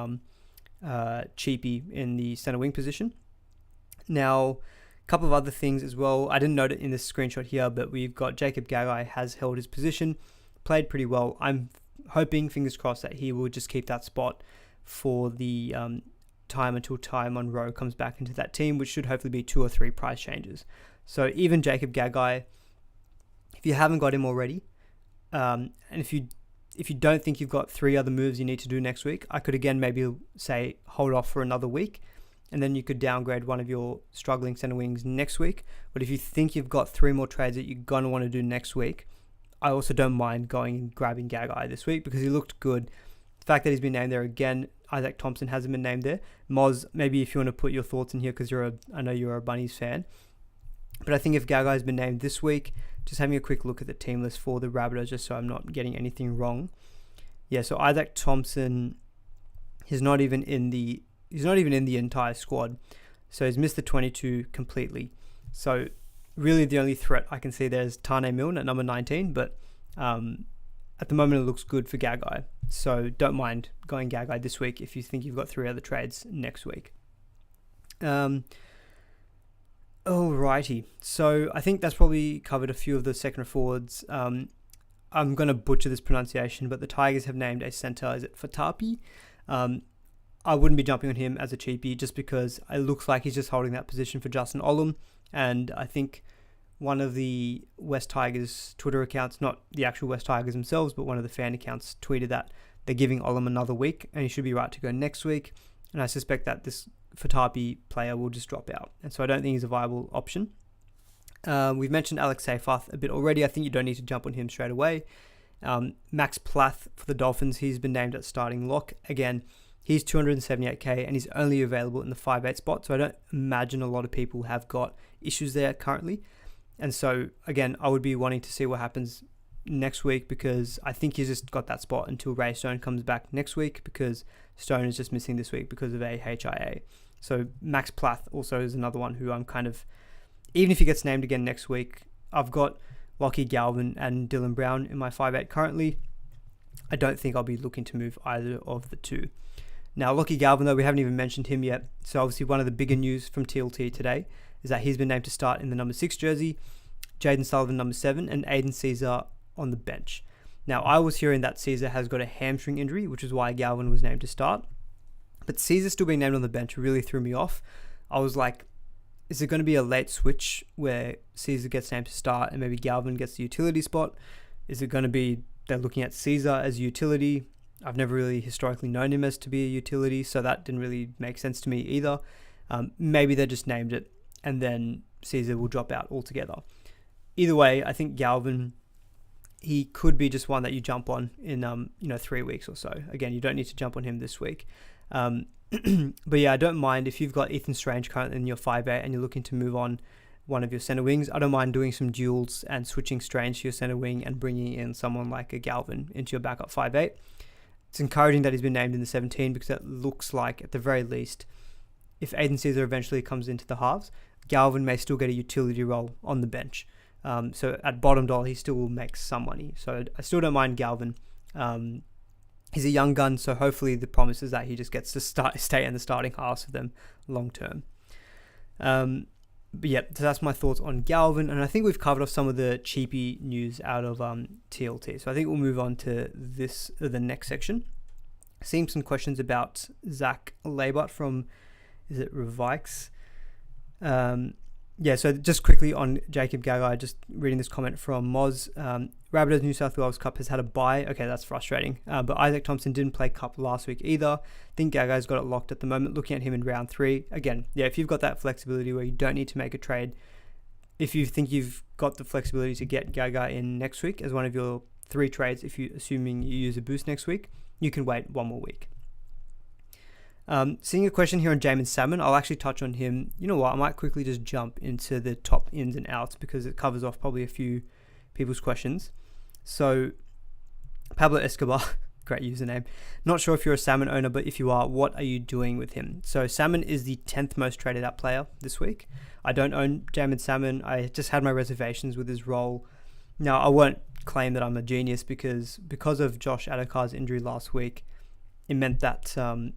cheapie in the centre wing position. Now, a couple of other things as well. I didn't note it in this screenshot here, but we've got Jacob Gagai has held his position, played pretty well. I'm hoping, fingers crossed, that he will just keep that spot for the time until Ty Monroe comes back into that team, which should hopefully be 2 or 3 price changes. So even Jacob Gagai, if you haven't got him already, and if you don't think you've got 3 other moves you need to do next week, I could again maybe say hold off for another week, and then you could downgrade one of your struggling center wings next week. But if you think you've got 3 more trades that you're going to want to do next week, I also don't mind going and grabbing Gagai this week because he looked good. The fact that he's been named there again, Isaac Thompson hasn't been named there. Moz, maybe if you want to put your thoughts in here because I know you're a Bunnies fan. But I think if Gagai's been named this week, just having a quick look at the team list for the Rabbitohs just so I'm not getting anything wrong. Yeah, so Isaac Thompson, he's not even in the entire squad. So he's missed the 22 completely. So really the only threat I can see there is Tane Milne at number 19, but at the moment it looks good for Gagai. So don't mind going Gagai this week if you think you've got 3 other trades next week. Alrighty, so I think that's probably covered a few of the second forwards. I'm going to butcher this pronunciation, but the Tigers have named a centre, is it Fatapi? I wouldn't be jumping on him as a cheapie just because it looks like he's just holding that position for Justin Olam. And I think one of the West Tigers Twitter accounts, not the actual West Tigers themselves, but one of the fan accounts tweeted that they're giving Olam another week and he should be right to go next week. And I suspect that this Fatapi player will just drop out. And so I don't think he's a viable option. We've mentioned Alex Seyfarth a bit already. I think you don't need to jump on him straight away. Max Plath for the Dolphins, he's been named at starting lock. Again, he's 278k and he's only available in the 5'8 spot. So I don't imagine a lot of people have got issues there currently. And so again, I would be wanting to see what happens next week because I think he's just got that spot until Ray Stone comes back next week because Stone is just missing this week because of a HIA. So Max Plath also is another one who I'm kind of, even if he gets named again next week, I've got Lockie Galvin and Dylan Brown in my 5'8 currently. I don't think I'll be looking to move either of the two. Now, Lockie Galvin, though, we haven't even mentioned him yet. So obviously one of the bigger news from TLT today is that he's been named to start in the number 6 jersey, Jaden Sullivan number 7, and Aiden Caesar on the bench. Now, I was hearing that Caesar has got a hamstring injury, which is why Galvin was named to start. But Caesar still being named on the bench really threw me off. I was like, is it going to be a late switch where Caesar gets named to start and maybe Galvin gets the utility spot? Is it going to be they're looking at Caesar as a utility? I've never really historically known him as to be a utility, so that didn't really make sense to me either. Maybe they just named it and then Caesar will drop out altogether. Either way, I think Galvin, he could be just one that you jump on in 3 weeks or so. Again, you don't need to jump on him this week. But yeah, I don't mind if you've got Ethan Strange currently in your 5'8 and you're looking to move on one of your center wings. I don't mind doing some duels and switching Strange to your center wing and bringing in someone like a Galvin into your backup 5'8. It's encouraging that he's been named in the 17 because it looks like, at the very least, if Aiden Caesar eventually comes into the halves, Galvin may still get a utility role on the bench. So at bottom dollar, he still will make some money. So I still don't mind Galvin. He's a young gun, so hopefully the promise is that he just gets to stay in the starting halves for them long term. But yeah, so that's my thoughts on Galvin, and I think we've covered off some of the cheapy news out of TLT. So I think we'll move on to the next section. Seeing some questions about Zach Labart from, is it Revikes? Yeah, so just quickly on Jacob Gagai, just reading this comment from Moz. Rabbitohs New South Wales Cup has had a bye. Okay, that's frustrating. But Isaac Thompson didn't play Cup last week either. I think Gagai's got it locked at the moment. Looking at him in round 3. Again, yeah, if you've got that flexibility where you don't need to make a trade, if you think you've got the flexibility to get Gagai in next week as one of your 3 trades, assuming you use a boost next week, you can wait 1 more week. Seeing a question here on Jamin Salmon, I'll actually touch on him. You know what, I might quickly just jump into the top ins and outs because it covers off probably a few people's questions. So, Pablo Escobar, great username. Not sure if you're a Salmon owner, but if you are, what are you doing with him? So, Salmon is the 10th most traded out player this week. I don't own Jamin Salmon. I just had my reservations with his role. Now, I won't claim that I'm a genius because of Josh Adokar's injury last week, it meant that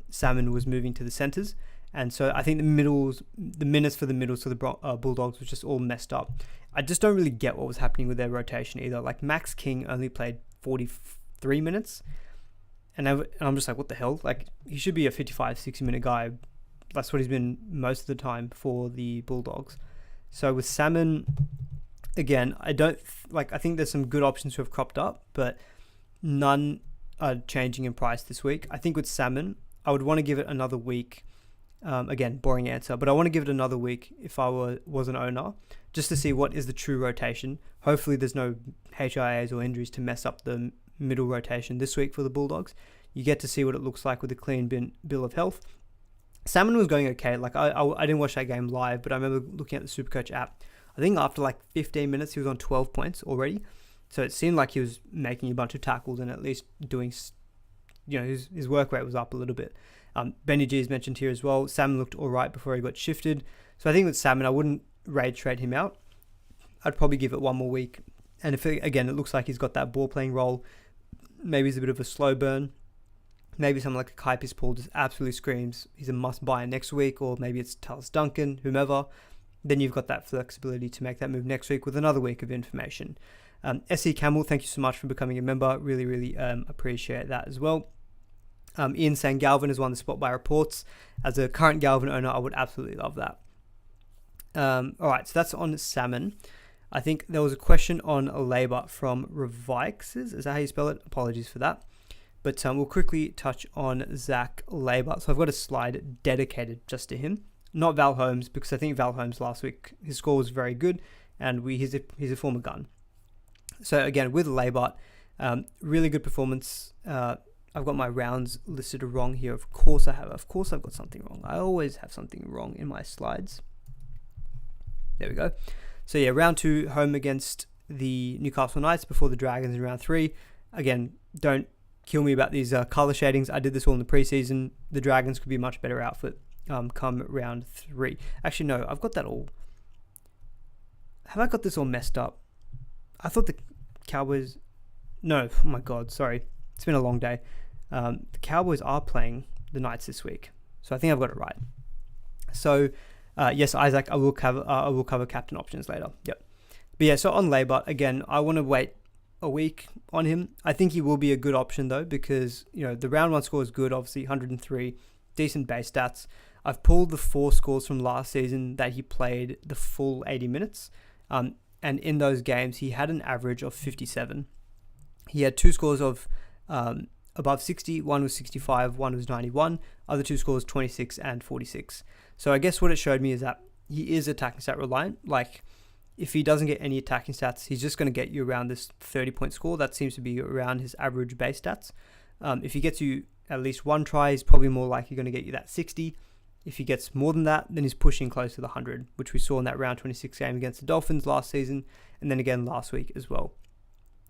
Salmon was moving to the centres. And so I think the minutes for the middles for the Bulldogs was just all messed up. I just don't really get what was happening with their rotation either. Like Max King only played 43 minutes. And I'm just like, what the hell? Like, he should be a 55, 60-minute guy. That's what he's been most of the time for the Bulldogs. So with Salmon, again, I think there's some good options who have cropped up, but none are changing in price this week. I think with Salmon, I would want to give it another week. Again, boring answer, but I want to give it another week if I was an owner, just to see what is the true rotation. Hopefully there's no HIAs or injuries to mess up the middle rotation this week for the Bulldogs. You get to see what it looks like with a clean bill of health. Salmon was going okay. Like I didn't watch that game live, but I remember looking at the SuperCoach app. I think after like 15 minutes, he was on 12 points already. So it seemed like he was making a bunch of tackles and at least doing, his work rate was up a little bit. Benny G is mentioned here as well. Salmon looked all right before he got shifted. So I think with Salmon, I wouldn't rage trade him out. I'd probably give it one more week. And if, again, it looks like he's got that ball playing role, maybe he's a bit of a slow burn. Maybe someone like a Kaipi's Paul just absolutely screams he's a must buy next week, or maybe it's Tallis Duncan, whomever. Then you've got that flexibility to make that move next week with another week of information. SC Campbell, thank you so much for becoming a member. Really, really appreciate that as well. Ian saying Galvin has won the spot by reports. As a current Galvin owner, I would absolutely love that. All right, so that's on Salmon. I think there was a question on Labour from Revikes. Is that how you spell it? Apologies for that. But we'll quickly touch on Zach Labour. So I've got a slide dedicated just to him. Not Val Holmes, because I think Val Holmes last week, his score was very good, and he's a former gun. So again, with Labour, really good performance. I've got my rounds listed wrong here. Of course I have. Of course I've got something wrong. I always have something wrong in my slides. There we go. So yeah, round 2, home against the Newcastle Knights before the Dragons in round 3. Again, don't kill me about these colour shadings. I did this all in the preseason. The Dragons could be a much better outfit come round 3. Actually, no, I've got that all. Have I got this all messed up? I thought the Cowboys... No, oh my God, sorry. It's been a long day. The Cowboys are playing the Knights this week, so I think I've got it right. So, yes, Isaac, I will cover captain options later. Yep. But yeah, so on Labour, again, I want to wait a week on him. I think he will be a good option though, because the round 1 score is good, obviously 103, decent base stats. I've pulled the 4 scores from last season that he played the full 80 minutes, and in those games he had an average of 57. He had 2 scores of above 60, one was 65, one was 91, other 2 scores 26 and 46. So I guess what it showed me is that he is attacking stat reliant. Like, if he doesn't get any attacking stats, he's just going to get you around this 30-point score. That seems to be around his average base stats. If he gets you at least 1 try, he's probably more likely going to get you that 60. If he gets more than that, then he's pushing close to the 100, which we saw in that round 26 game against the Dolphins last season, and then again last week as well.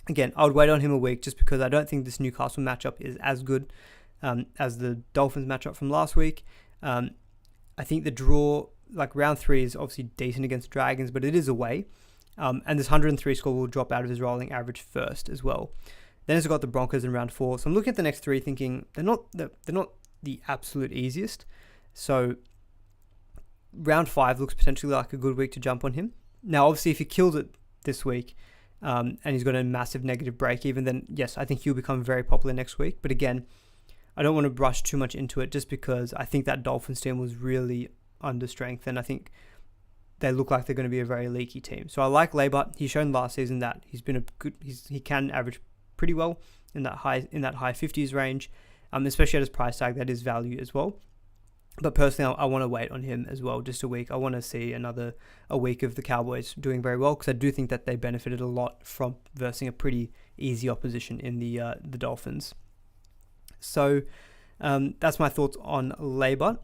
Again, I would wait on him a week just because I don't think this Newcastle matchup is as good as the Dolphins matchup from last week. I think the draw, like round 3, is obviously decent against Dragons, but it is away. And this 103 score will drop out of his rolling average first as well. Then it's got the Broncos in round 4. So I'm looking at the next 3 thinking they're not the absolute easiest. So round 5 looks potentially like a good week to jump on him. Now, obviously, if he kills it this week, and he's got a massive negative break even, then yes, I think he'll become very popular next week. But again, I don't want to brush too much into it just because I think that Dolphins team was really under strength, and I think they look like they're going to be a very leaky team. So I like Labour. He's shown last season that he can average pretty well in that high 50s range, especially at his price tag. That is value as well. But personally, I want to wait on him as well, just a week. I want to see a week of the Cowboys doing very well, because I do think that they benefited a lot from versing a pretty easy opposition in the Dolphins. So that's my thoughts on Labour.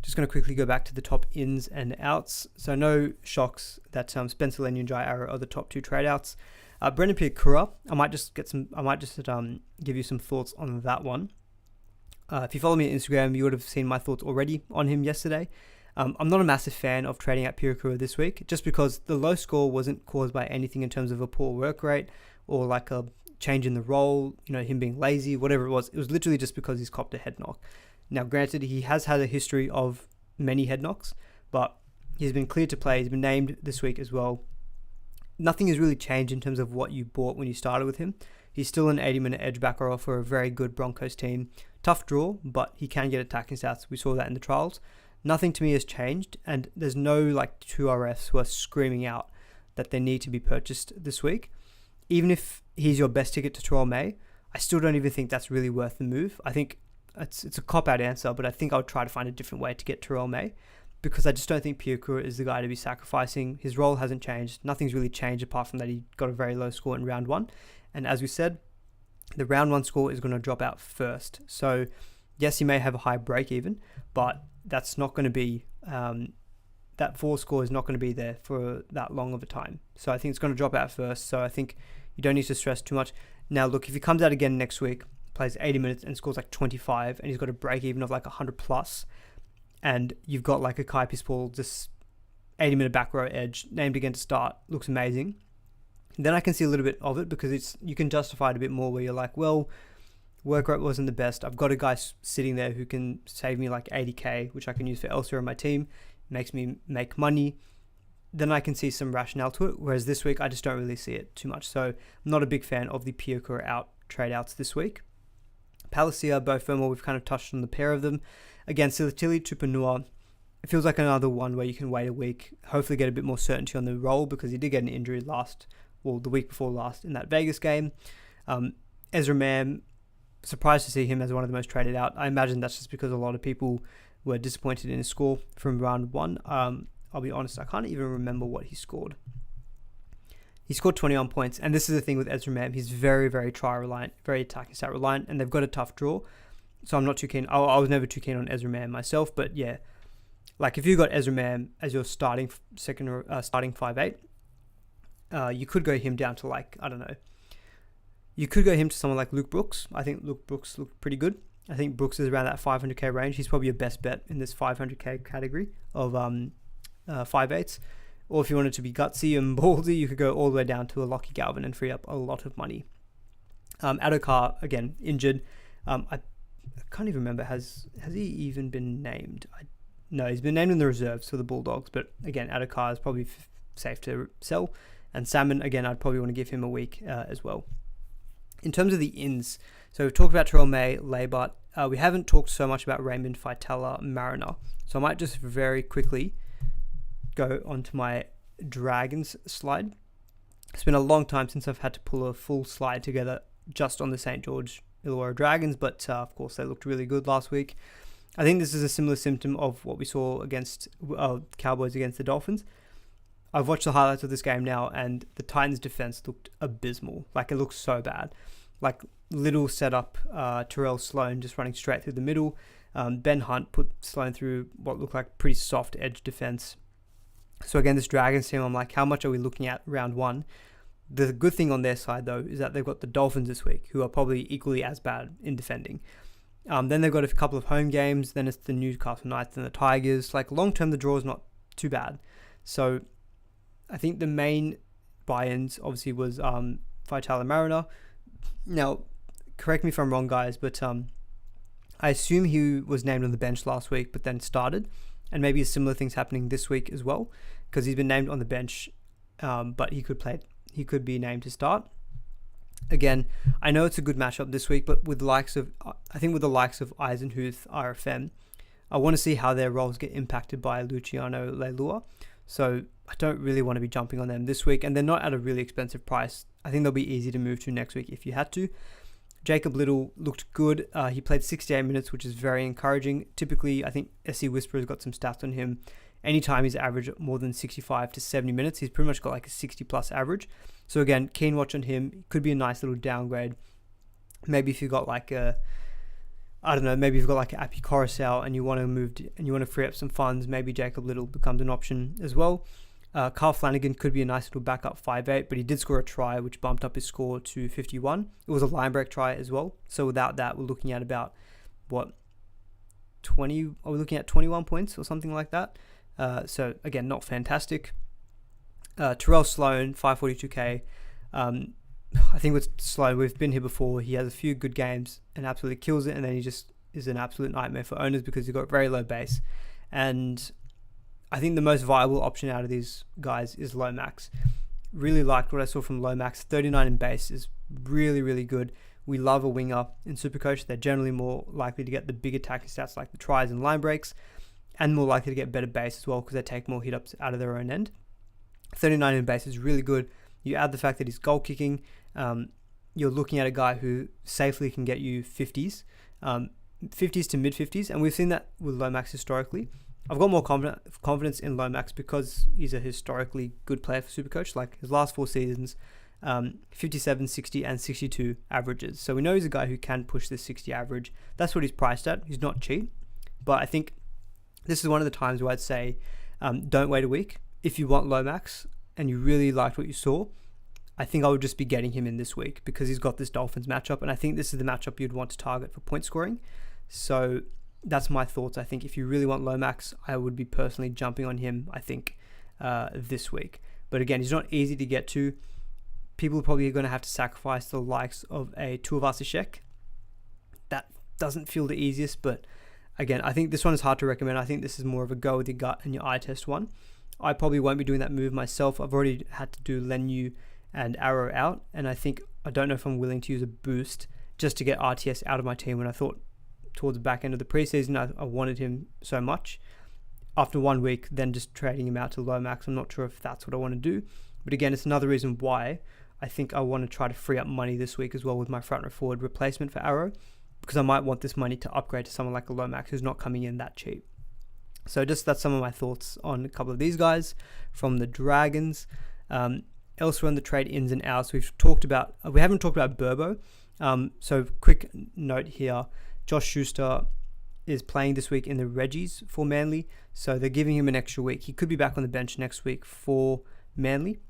Just going to quickly go back to the top ins and outs. So no shocks that Spencer Leniu and Jai Arrow are the top 2 trade outs. Brendan Piakura, I might just give you some thoughts on that one. If you follow me on Instagram, you would have seen my thoughts already on him yesterday. I'm not a massive fan of trading out Piakura this week, just because the low score wasn't caused by anything in terms of a poor work rate or like a change in the role, him being lazy, whatever it was. It was literally just because he's copped a head knock. Now, granted, he has had a history of many head knocks, but he's been cleared to play. He's been named this week as well. nothing has really changed in terms of what you bought when you started with him. He's still an 80-minute edge back rower for a very good Broncos team. Tough draw, but he can get attacking stats. We saw that in the trials. Nothing to me has changed, and there's no like 2 RFs who are screaming out that they need to be purchased this week. Even if he's your best ticket to Terrell May, I still don't even think that's really worth the move. I think it's a cop-out answer, but I think I would try to find a different way to get Terrell May, because I just don't think Piakura is the guy to be sacrificing. His role hasn't changed. Nothing's really changed apart from that he got a very low score in round 1. And as we said, the round 1 score is going to drop out first. So yes, he may have a high break even, but that's not going to be, that 4 score is not going to be there for that long of a time. So I think it's going to drop out first. So I think you don't need to stress too much. Now look, if he comes out again next week, plays 80 minutes and scores like 25, and he's got a break even of like 100 plus, and you've got like a Kai Pispal, this 80-minute back row edge named again to start, looks amazing, then I can see a little bit of it, because you can justify it a bit more where you're like, well, work rate wasn't the best. I've got a guy sitting there who can save me like 80k, which I can use for elsewhere in my team, makes me make money. Then I can see some rationale to it. Whereas this week, I just don't really see it too much. So I'm not a big fan of the Piakura out trade outs this week. Palacia, Beau Fermor, we've kind of touched on the pair of them. Again, Silatili, Tupanua, it feels like another one where you can wait a week, hopefully get a bit more certainty on the role, because he did get an injury the week before last in that Vegas game. Ezra Mam, surprised to see him as one of the most traded out. I imagine that's just because a lot of people were disappointed in his score from round 1. I'll be honest, I can't even remember what he scored. He scored 21 points, and this is the thing with Ezra Mam. He's very, very try-reliant, very attacking stat reliant, and they've got a tough draw, so I'm not too keen. I was never too keen on Ezra Mam myself, but yeah, like if you got Ezra Mam as your starting 5'8", you could go him down to like, I don't know, you could go him to someone like Luke Brooks. I think Luke Brooks looked pretty good. I think Brooks is around that 500k range. He's probably your best bet in this 500k category of 5'8". Or if you wanted to be gutsy and ballsy, you could go all the way down to a Lockie Galvin and free up a lot of money. Adokar, again, injured. I can't even remember, has he even been named? No, he's been named in the reserves for the Bulldogs, but again, Adokar is probably safe to sell. And Salmon, again, I'd probably want to give him a week as well. In terms of the ins, so we've talked about Terrell May, Laybart. We haven't talked so much about Raymond, Faitala, Mariner. So I might just very quickly go onto my Dragons slide. It's been a long time since I've had to pull a full slide together just on the St. George Illawarra Dragons, but of course they looked really good last week. I think this is a similar symptom of what we saw against Cowboys against the Dolphins. I've watched the highlights of this game now, and the Titans' defense looked abysmal. Like, it looks so bad. Like, little setup, Terrell Sloan just running straight through the middle. Ben Hunt put Sloan through what looked like pretty soft edge defense. So again, this Dragons team, I'm like, how much are we looking at round 1? The good thing on their side, though, is that they've got the Dolphins this week, who are probably equally as bad in defending. Then they've got a couple of home games. Then it's the Newcastle Knights and the Tigers. Like, long-term, the draw is not too bad. So I think the main buy-ins, obviously, was Faitala Mariner. Now, correct me if I'm wrong, guys, but I assume he was named on the bench last week, but then started. And maybe a similar thing's happening this week as well, because he's been named on the bench, but he could be named to start. Again, I know it's a good matchup this week, but with the likes of Eisenhuth, RFM, I want to see how their roles get impacted by Luciano Leilua. So I don't really want to be jumping on them this week, and they're not at a really expensive price. I think they'll be easy to move to next week if you had to. Jacob Little looked good. He played 68 minutes, which is very encouraging. Typically, I think SC Whisperer's got some stats on him. Anytime he's averaged more than 65 to 70 minutes, he's pretty much got like a 60 plus average. So again, keen watch on him. Could be a nice little downgrade. Maybe if you've got like maybe you've got like an Appy Coruscant and you want to free up some funds, maybe Jacob Little becomes an option as well. Carl Flanagan could be a nice little backup 5'8", but he did score a try, which bumped up his score to 51. It was a line break try as well. So without that, we're looking at about, 20? Are we looking at 21 points or something like that? So again, not fantastic. Terrell Sloan, 542k. I think with Sloan, we've been here before. He has a few good games and absolutely kills it, and then he just is an absolute nightmare for owners because he's got very low base. And I think the most viable option out of these guys is Lomax. Really liked what I saw from Lomax. 39 in base is really, really good. We love a winger in SuperCoach. They're generally more likely to get the big attacking stats like the tries and line breaks, and more likely to get better base as well because they take more hit-ups out of their own end. 39 in base is really good. You add the fact that he's goal kicking. You're looking at a guy who safely can get you 50s, 50s to mid-50s, and we've seen that with Lomax historically. I've got more confidence in Lomax because he's a historically good player for SuperCoach. Like his last 4 seasons, 57, 60, and 62 averages. So we know he's a guy who can push this 60 average. That's what he's priced at. He's not cheap, but I think this is one of the times where I'd say don't wait a week. If you want Lomax and you really liked what you saw, I think I would just be getting him in this week because he's got this Dolphins matchup, and I think this is the matchup you'd want to target for point scoring. So that's my thoughts. I think if you really want Lomax, I would be personally jumping on him, I think, this week. But again, he's not easy to get to. People are probably going to have to sacrifice the likes of a Tuivasa-Sheck. That doesn't feel the easiest, but again, I think this one is hard to recommend. I think this is more of a go with your gut and your eye test one. I probably won't be doing that move myself. I've already had to do Lenu and Arrow out, and I don't know if I'm willing to use a boost just to get RTS out of my team when I thought towards the back end of the preseason I wanted him so much. After 1 week, then just trading him out to Lomax, I'm not sure if that's what I want to do. But again, it's another reason why I think I want to try to free up money this week as well with my front row forward replacement for Arrow, because I might want this money to upgrade to someone like a Lomax who's not coming in that cheap. So that's some of my thoughts on a couple of these guys from the Dragons. Elsewhere in the trade ins and outs, we haven't talked about Burbo. So quick note here, Josh Schuster is playing this week in the Reggies for Manly, so they're giving him an extra week. He could be back on the bench next week for Manly.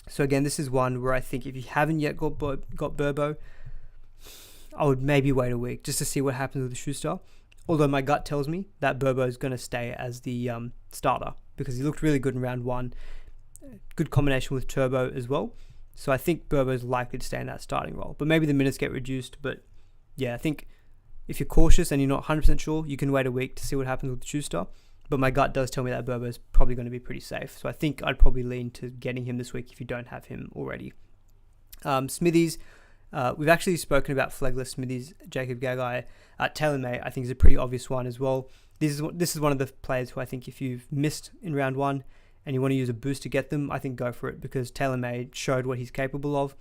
So again, this is one where I think if you haven't yet got Burbo, I would maybe wait a week just to see what happens with Schuster. Although my gut tells me that Burbo is going to stay as the starter because he looked really good in round 1. Good combination with Turbo as well. So I think Burbo is likely to stay in that starting role. But maybe the minutes get reduced. But yeah, I think if you're cautious and you're not 100% sure, you can wait a week to see what happens with Schuster. But my gut does tell me that Burbo is probably going to be pretty safe. So I think I'd probably lean to getting him this week if you don't have him already. Smithies. We've actually spoken about Flegler, Smithies, Jacob Gagai. Taylor May, I think, is a pretty obvious one as well. This is one of the players who I think if you've missed in round 1 and you want to use a boost to get them, I think go for it because Taylor May showed what he's capable of.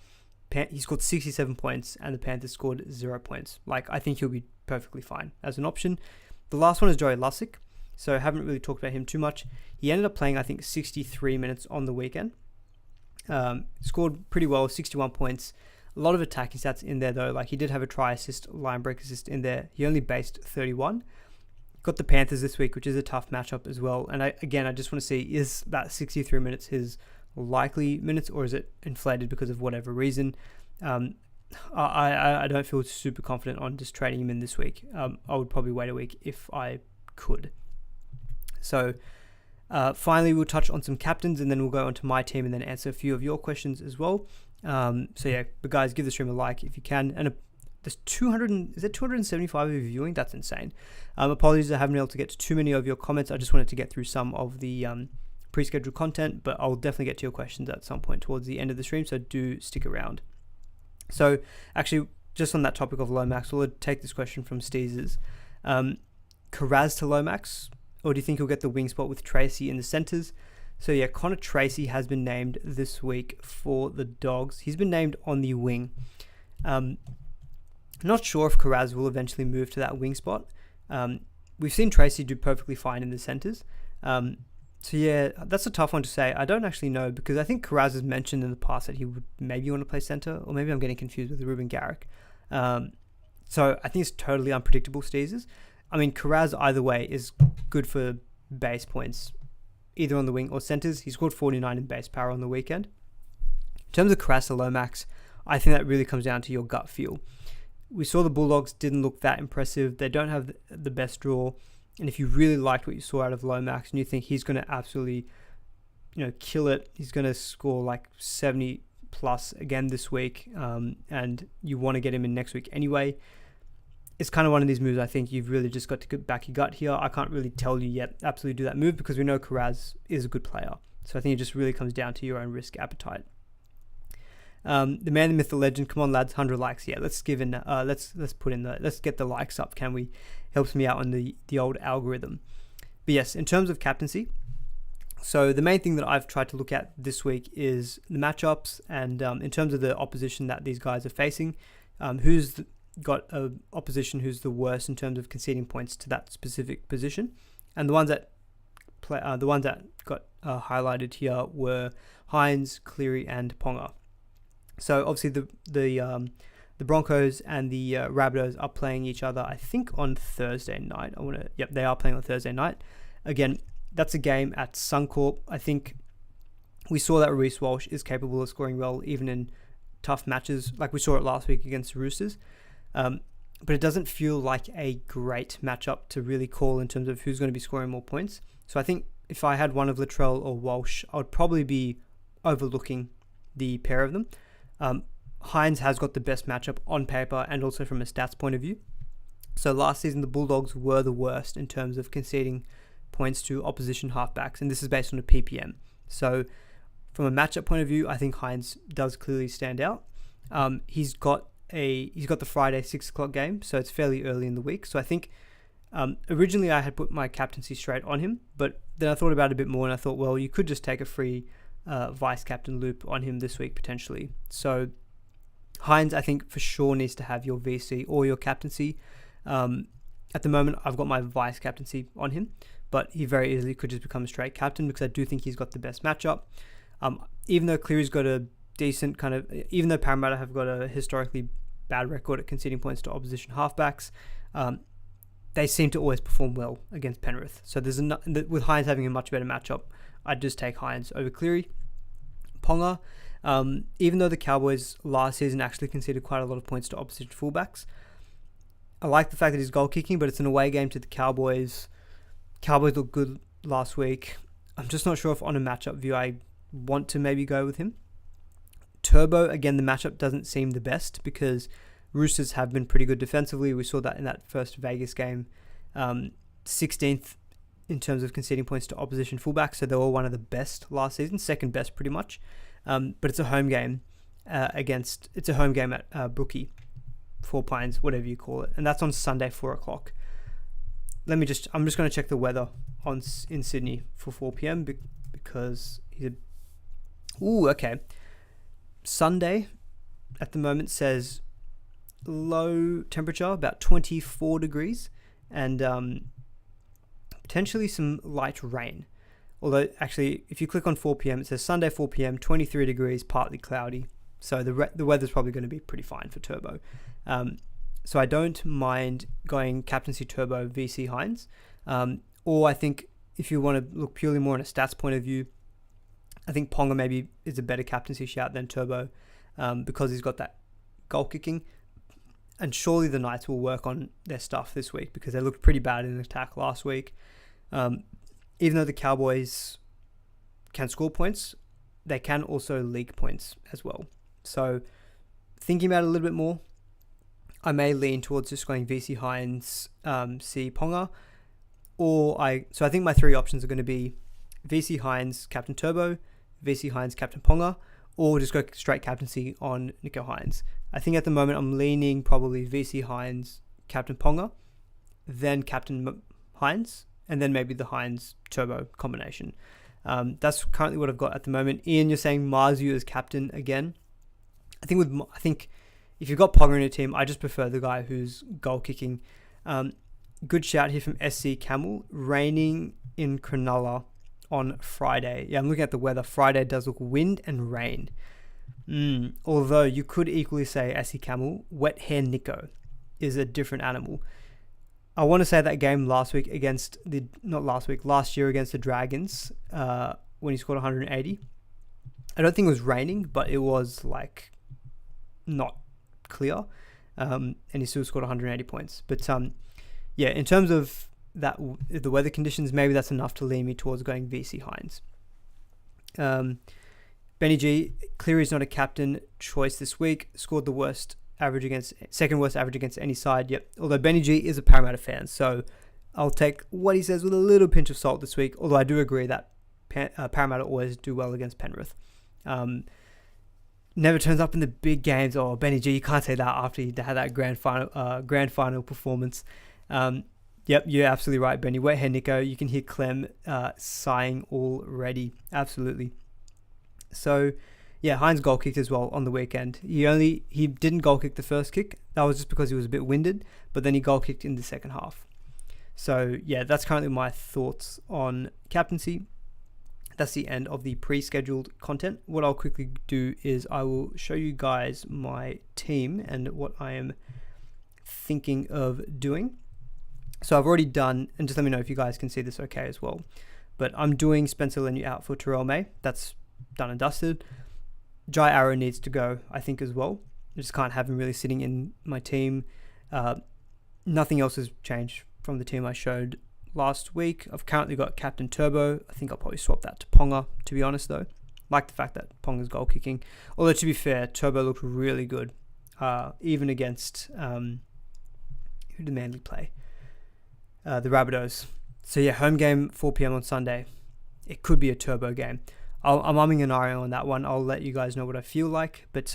He scored 67 points and the Panthers scored 0 points. I think he'll be perfectly fine as an option. The last one is Joey Lussick, so I haven't really talked about him too much. He ended up playing, I think, 63 minutes on the weekend. Scored pretty well, 61 points. A lot of attacking stats in there though. He did have a try assist, line break assist in there. He only based 31. Got the Panthers this week, which is a tough matchup as well. And I just want to see, is that 63 minutes his likely minutes or is it inflated because of whatever reason? I don't feel super confident on just trading him in this week. I would probably wait a week if I could. So finally, we'll touch on some captains and then we'll go on to my team and then answer a few of your questions as well. But guys, give the stream a like if you can. And there's 275 of you viewing? That's insane. Apologies, I haven't been able to get to too many of your comments. I just wanted to get through some of the pre-scheduled content, but I'll definitely get to your questions at some point towards the end of the stream, so do stick around. So actually, just on that topic of Lomax, we'll take this question from Steezers. Karaz to Lomax, or do you think he'll get the wing spot with Tracy in the centres? So yeah, Connor Tracy has been named this week for the Dogs. He's been named on the wing. Not sure if Karaz will eventually move to that wing spot. We've seen Tracy do perfectly fine in the centres. So yeah, that's a tough one to say. I don't actually know because I think Karaz has mentioned in the past that he would maybe want to play centre, or maybe I'm getting confused with Ruben Garrick. So I think it's totally unpredictable, Steezers. I mean, Karaz either way is good for base points, either on the wing or centres. He scored 49 in base power on the weekend. In terms of Karaz to Lomax, I think that really comes down to your gut feel. We saw the Bulldogs didn't look that impressive. They don't have the best draw. And if you really liked what you saw out of Lomax and you think he's going to absolutely, kill it, he's going to score 70 plus again this week, and you want to get him in next week anyway, it's kind of one of these moves I think you've really just got to get back your gut here. I can't really tell you yet absolutely do that move because we know Karaz is a good player. So I think it just really comes down to your own risk appetite. The man, the myth, the legend. Come on, lads, 100 likes. Yeah, let's get the likes up. Can we? Helps me out on the old algorithm. But yes, in terms of captaincy, so the main thing that I've tried to look at this week is the matchups, and in terms of the opposition that these guys are facing, who's got an opposition who's the worst in terms of conceding points to that specific position, and the ones that got highlighted here were Hines, Cleary, and Ponga. So obviously the Broncos and the Rabbitohs are playing each other, I think, on Thursday night. They are playing on Thursday night. Again, that's a game at Suncorp. I think we saw that Reece Walsh is capable of scoring well even in tough matches, like we saw it last week against the Roosters. But it doesn't feel like a great matchup to really call in terms of who's going to be scoring more points. So I think if I had one of Latrell or Walsh, I would probably be overlooking the pair of them. Hines has got the best matchup on paper and also from a stats point of view. So last season, the Bulldogs were the worst in terms of conceding points to opposition halfbacks, and this is based on a PPM. So from a matchup point of view, I think Hines does clearly stand out. He's got the Friday 6 o'clock game, so it's fairly early in the week. So I think originally I had put my captaincy straight on him, but then I thought about it a bit more and I thought, well, you could just take a free vice captain loop on him this week potentially. So Hines, I think for sure needs to have your VC or your captaincy. At the moment, I've got my vice captaincy on him, but he very easily could just become a straight captain because I do think he's got the best matchup. Even though Cleary's got a decent even though Parramatta have got a historically bad record at conceding points to opposition halfbacks, they seem to always perform well against Penrith. So with Hines having a much better matchup, I'd just take Hines over Cleary. Ponga, even though the Cowboys last season actually conceded quite a lot of points to opposition fullbacks, I like the fact that he's goal kicking, but it's an away game to the Cowboys. Cowboys looked good last week. I'm just not sure if on a matchup view I want to maybe go with him. Turbo, again, the matchup doesn't seem the best because Roosters have been pretty good defensively. We saw that in that first Vegas game. 16th in terms of conceding points to opposition fullbacks, so they were one of the best last season, second best pretty much. But it's a home game at Brookie, Four Pines, whatever you call it, and that's on Sunday 4 o'clock. I'm just going to check the weather in Sydney for 4 p.m. because okay. Sunday at the moment says low temperature, about 24 degrees, and potentially some light rain. Although, actually, if you click on 4 p.m., it says Sunday 4 p.m., 23 degrees, partly cloudy. So the weather's probably going to be pretty fine for Turbo. So I don't mind going captaincy Turbo VC Hines. Or I think if you want to look purely more on a stats point of view, I think Ponga maybe is a better captaincy shout than Turbo because he's got that goal kicking. And surely the Knights will work on their stuff this week because they looked pretty bad in attack last week. Even though the Cowboys can score points, they can also leak points as well. So thinking about it a little bit more, I may lean towards just going VC Hines, C Ponga, so I think my three options are going to be VC Hines, Captain Turbo, VC Hines, Captain Ponga, or just go straight captaincy on Nico Hines. I think at the moment I'm leaning probably VC Hines, Captain Ponga, then Captain Hines, and then maybe the Hines Turbo combination. That's currently what I've got at the moment. Ian, you're saying Marzu as captain again. I think if you've got Ponga in your team, I just prefer the guy who's goal kicking. Good shout here from SC Camel. Raining in Cronulla on Friday. Yeah, I'm looking at the weather. Friday does look wind and rain. Although you could equally say SC Camel, Wet Hair Nico is a different animal. I want to say that game last year against the Dragons, when he scored 180. I don't think it was raining, but it was like not clear, and he still scored 180 points. But yeah, in terms of that, the weather conditions, maybe that's enough to lean me towards going VC Hines. Benny G, Cleary's not a captain choice this week. Scored second worst average against any side. Yep. Although Benny G is a Parramatta fan, so I'll take what he says with a little pinch of salt this week. Although I do agree that Parramatta always do well against Penrith. Never turns up in the big games. Oh, Benny G, you can't say that after he had that grand final performance. Yep, you're absolutely right, Benny. Wet hair Nico, you can hear Clem sighing already. Absolutely. So, yeah, Hines goal kicked as well on the weekend. He didn't goal kick the first kick. That was just because he was a bit winded, but then he goal kicked in the second half. So, yeah, that's currently my thoughts on captaincy. That's the end of the pre-scheduled content. What I'll quickly do is I will show you guys my team and what I am thinking of doing. So I've already done, and just let me know if you guys can see this okay as well, but I'm doing Spencer Leniu out for Terrell May. That's done and dusted. Jai Arrow needs to go, I think, as well. I just can't have him really sitting in my team. Nothing else has changed from the team I showed last week. I've currently got Captain Turbo. I think I'll probably swap that to Ponga, to be honest, though. Like the fact that Ponga's goal kicking. Although, to be fair, Turbo looked really good, even against, who did Manly play? The Rabbitohs. So, yeah, home game, 4 p.m. on Sunday. It could be a Turbo game. I'm umming an eye on that one. I'll let you guys know what I feel like. But,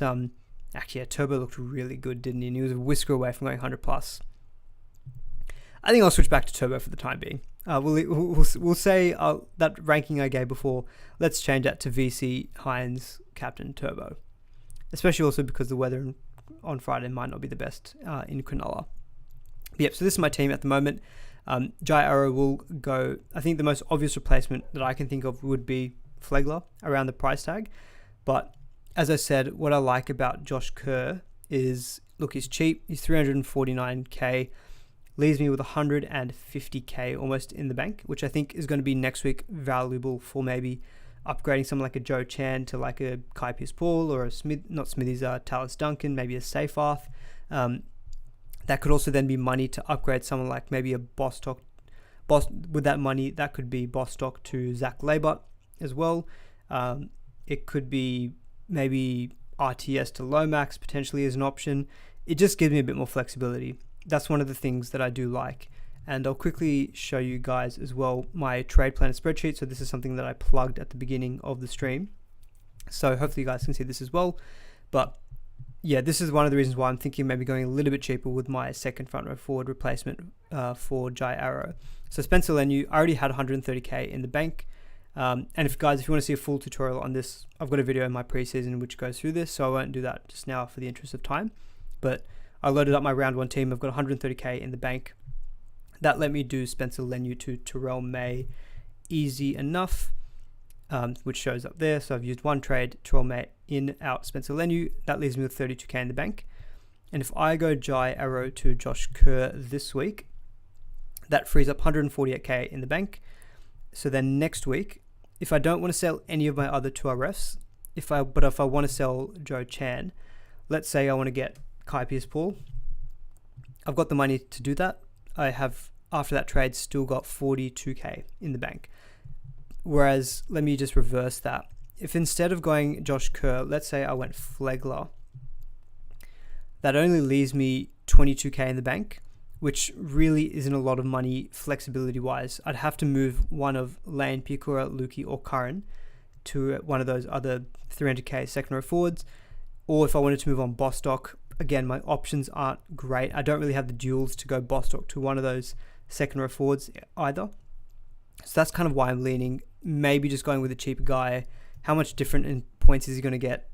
actually, yeah, Turbo looked really good, didn't he? And he was a whisker away from going 100 plus. I think I'll switch back to Turbo for the time being. We'll say that ranking I gave before, let's change that to VC, Hines, Captain, Turbo. Especially also because the weather on Friday might not be the best in Cronulla. But yep, so this is my team at the moment. Jai Arrow will go. I think the most obvious replacement that I can think of would be Flegler around the price tag. But as I said, what I like about Josh Kerr is, look, he's cheap. He's 349k. Leaves me with 150k almost in the bank, which I think is going to be next week valuable for maybe upgrading someone like a Joe Chan to like a Kai Pearce-Paul or a Tallis Duncan, maybe a Seyfarth. That could also then be money to upgrade someone like maybe a Bostock. With that money, that could be Bostock to Zach Labott as well. It could be maybe RTS to Lomax potentially as an option. It just gives me a bit more flexibility. That's one of the things that I do like. And I'll quickly show you guys as well my trade planner spreadsheet. So this is something that I plugged at the beginning of the stream. So hopefully you guys can see this as well. But yeah, this is one of the reasons why I'm thinking maybe going a little bit cheaper with my second front row forward replacement for Jai Arrow. So Spencer Leniu, I already had 130k in the bank. And if you want to see a full tutorial on this, I've got a video in my preseason which goes through this. So I won't do that just now for the interest of time. But I loaded up my round one team. I've got 130k in the bank. That let me do Spencer Leniu to Terrell May easy enough, which shows up there. So I've used one trade, Terrell May in, out, Spencer Leniu. That leaves me with 32k in the bank. And if I go Jai Arrow to Josh Kerr this week, that frees up 148k in the bank. So then next week, if I don't want to sell any of my other 2RFs, but if I want to sell Joe Chan, let's say I want to get Kai Pearce-Paul, I've got the money to do that. I have, after that trade, still got 42k in the bank. Whereas, let me just reverse that. If instead of going Josh Kerr, let's say I went Flegler, that only leaves me 22k in the bank, which really isn't a lot of money flexibility-wise. I'd have to move one of Lane, Piakura, Lukey, or Curran to one of those other 300k second row forwards. Or if I wanted to move on Bostock, again, my options aren't great. I don't really have the duels to go Bostock to one of those second row forwards either. So that's kind of why I'm leaning, maybe just going with a cheaper guy. How much different in points is he going to get?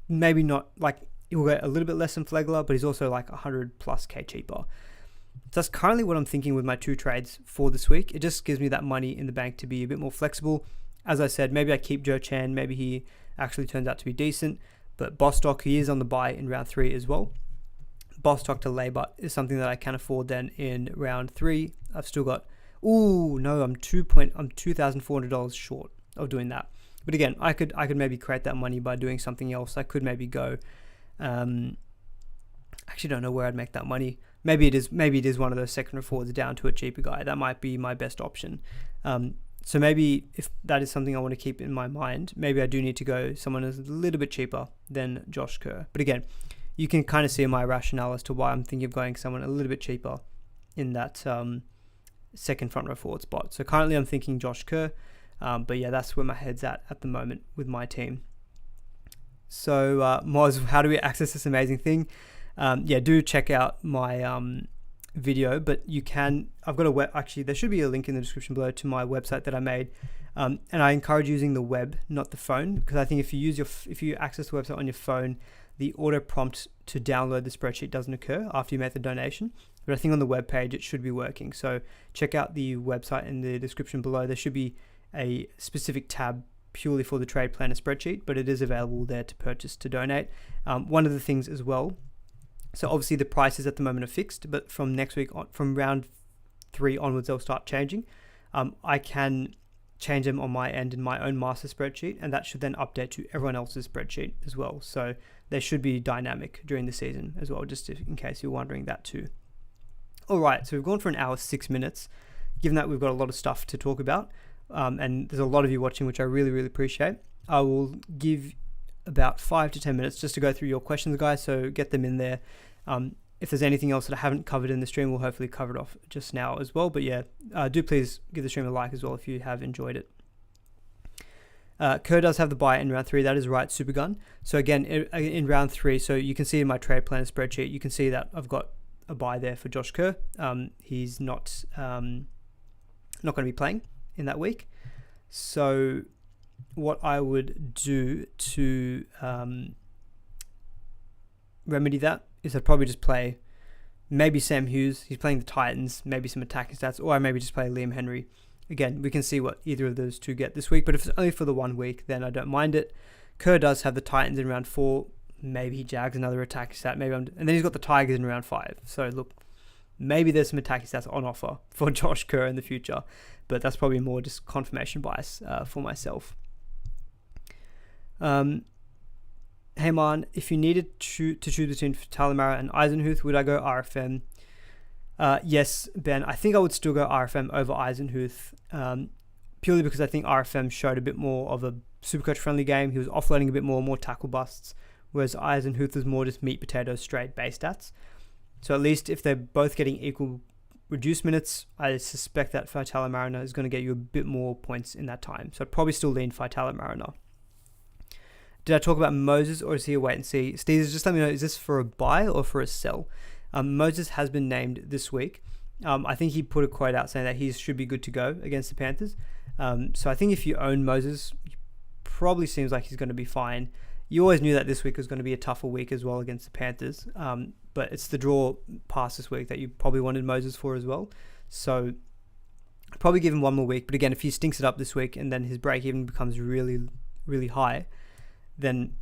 Maybe not, like, he'll get a little bit less than Flegler, but he's also like 100 plus K cheaper. So that's currently what I'm thinking with my two trades for this week. It just gives me that money in the bank to be a bit more flexible. As I said, maybe I keep Joe Chan. Maybe he actually turns out to be decent. But Bostock, he is on the buy in round 3 as well. Bostock to Labott is something that I can afford then in round 3. I've still got, I'm $2,400 short of doing that. But again, I could maybe create that money by doing something else. I could maybe go, actually don't know where I'd make that money. Maybe it is one of those second row forwards down to a cheaper guy. That might be my best option. So maybe if that is something I want to keep in my mind, maybe I do need to go someone who's a little bit cheaper than Josh Kerr. But again, you can kind of see my rationale as to why I'm thinking of going someone a little bit cheaper. in that second front row forward spot. So currently I'm thinking Josh Kerr. But yeah, that's where my head's at the moment with my team. So Moz, how do we access this amazing thing? Do check out my video, but you can, I've got a actually there should be a link in the description below to my website that I made, and I encourage using the web, not the phone, because I think if you access the website on your phone, the auto prompt to download the spreadsheet doesn't occur after you make the donation. But I think on the web page it should be working. So check out the website in the description below. There should be a specific tab purely for the trade planner spreadsheet, but it is available there to purchase, to donate. One of the things as well, so obviously the prices at the moment are fixed, but from next week on, from round 3 onwards, they'll start changing. I can change them on my end in my own master spreadsheet, and that should then update to everyone else's spreadsheet as well. So they should be dynamic during the season as well, just in case you're wondering that too. All right, so we've gone for an hour, 6 minutes, given that we've got a lot of stuff to talk about, and there's a lot of you watching, which I really, really appreciate. I will give about 5 to 10 minutes just to go through your questions, guys, so get them in there. If there's anything else that I haven't covered in the stream, we'll hopefully cover it off just now as well. But yeah, do please give the stream a like as well if you have enjoyed it. Kerr does have the buy in round 3. That is right, Supergun. So again, in round 3, so you can see in my trade planner spreadsheet, you can see that I've got a buy there for Josh Kerr. He's not going to be playing in that week. So what I would do to remedy that is I'd probably just play maybe Sam Hughes. He's playing the Titans, maybe some attacking stats, or I maybe just play Liam Henry. Again, we can see what either of those two get this week, but if it's only for the 1 week, then I don't mind it. Kerr does have the Titans in round 4. Maybe he jags another attacking stat. And then he's got the Tigers in round 5. So look, maybe there's some attacking stats on offer for Josh Kerr in the future, but that's probably more just confirmation bias for myself. Hey man, if you needed to choose between Talamara and Eisenhuth, would I go RFM? Yes, Ben. I think I would still go RFM over Eisenhuth, purely because I think RFM showed a bit more of a Supercoach friendly game. He was offloading a bit more tackle busts, whereas Eisenhuth was more just meat, potatoes, straight base stats. So at least if they're both getting equal reduced minutes, I suspect that Faitala Mariner is going to get you a bit more points in that time. So I'd probably still lean Faitala Mariner. Did I talk about Moses, or is he a wait and see? Steve, just let me know, is this for a buy or for a sell? Moses has been named this week. I think he put a quote out saying that he should be good to go against the Panthers. So I think if you own Moses, it probably seems like he's going to be fine. You always knew that this week was going to be a tougher week as well against the Panthers. But it's the draw past this week that you probably wanted Moses for as well. So I'd probably give him 1 more week. But again, if he stinks it up this week and then his break even becomes really, really high, then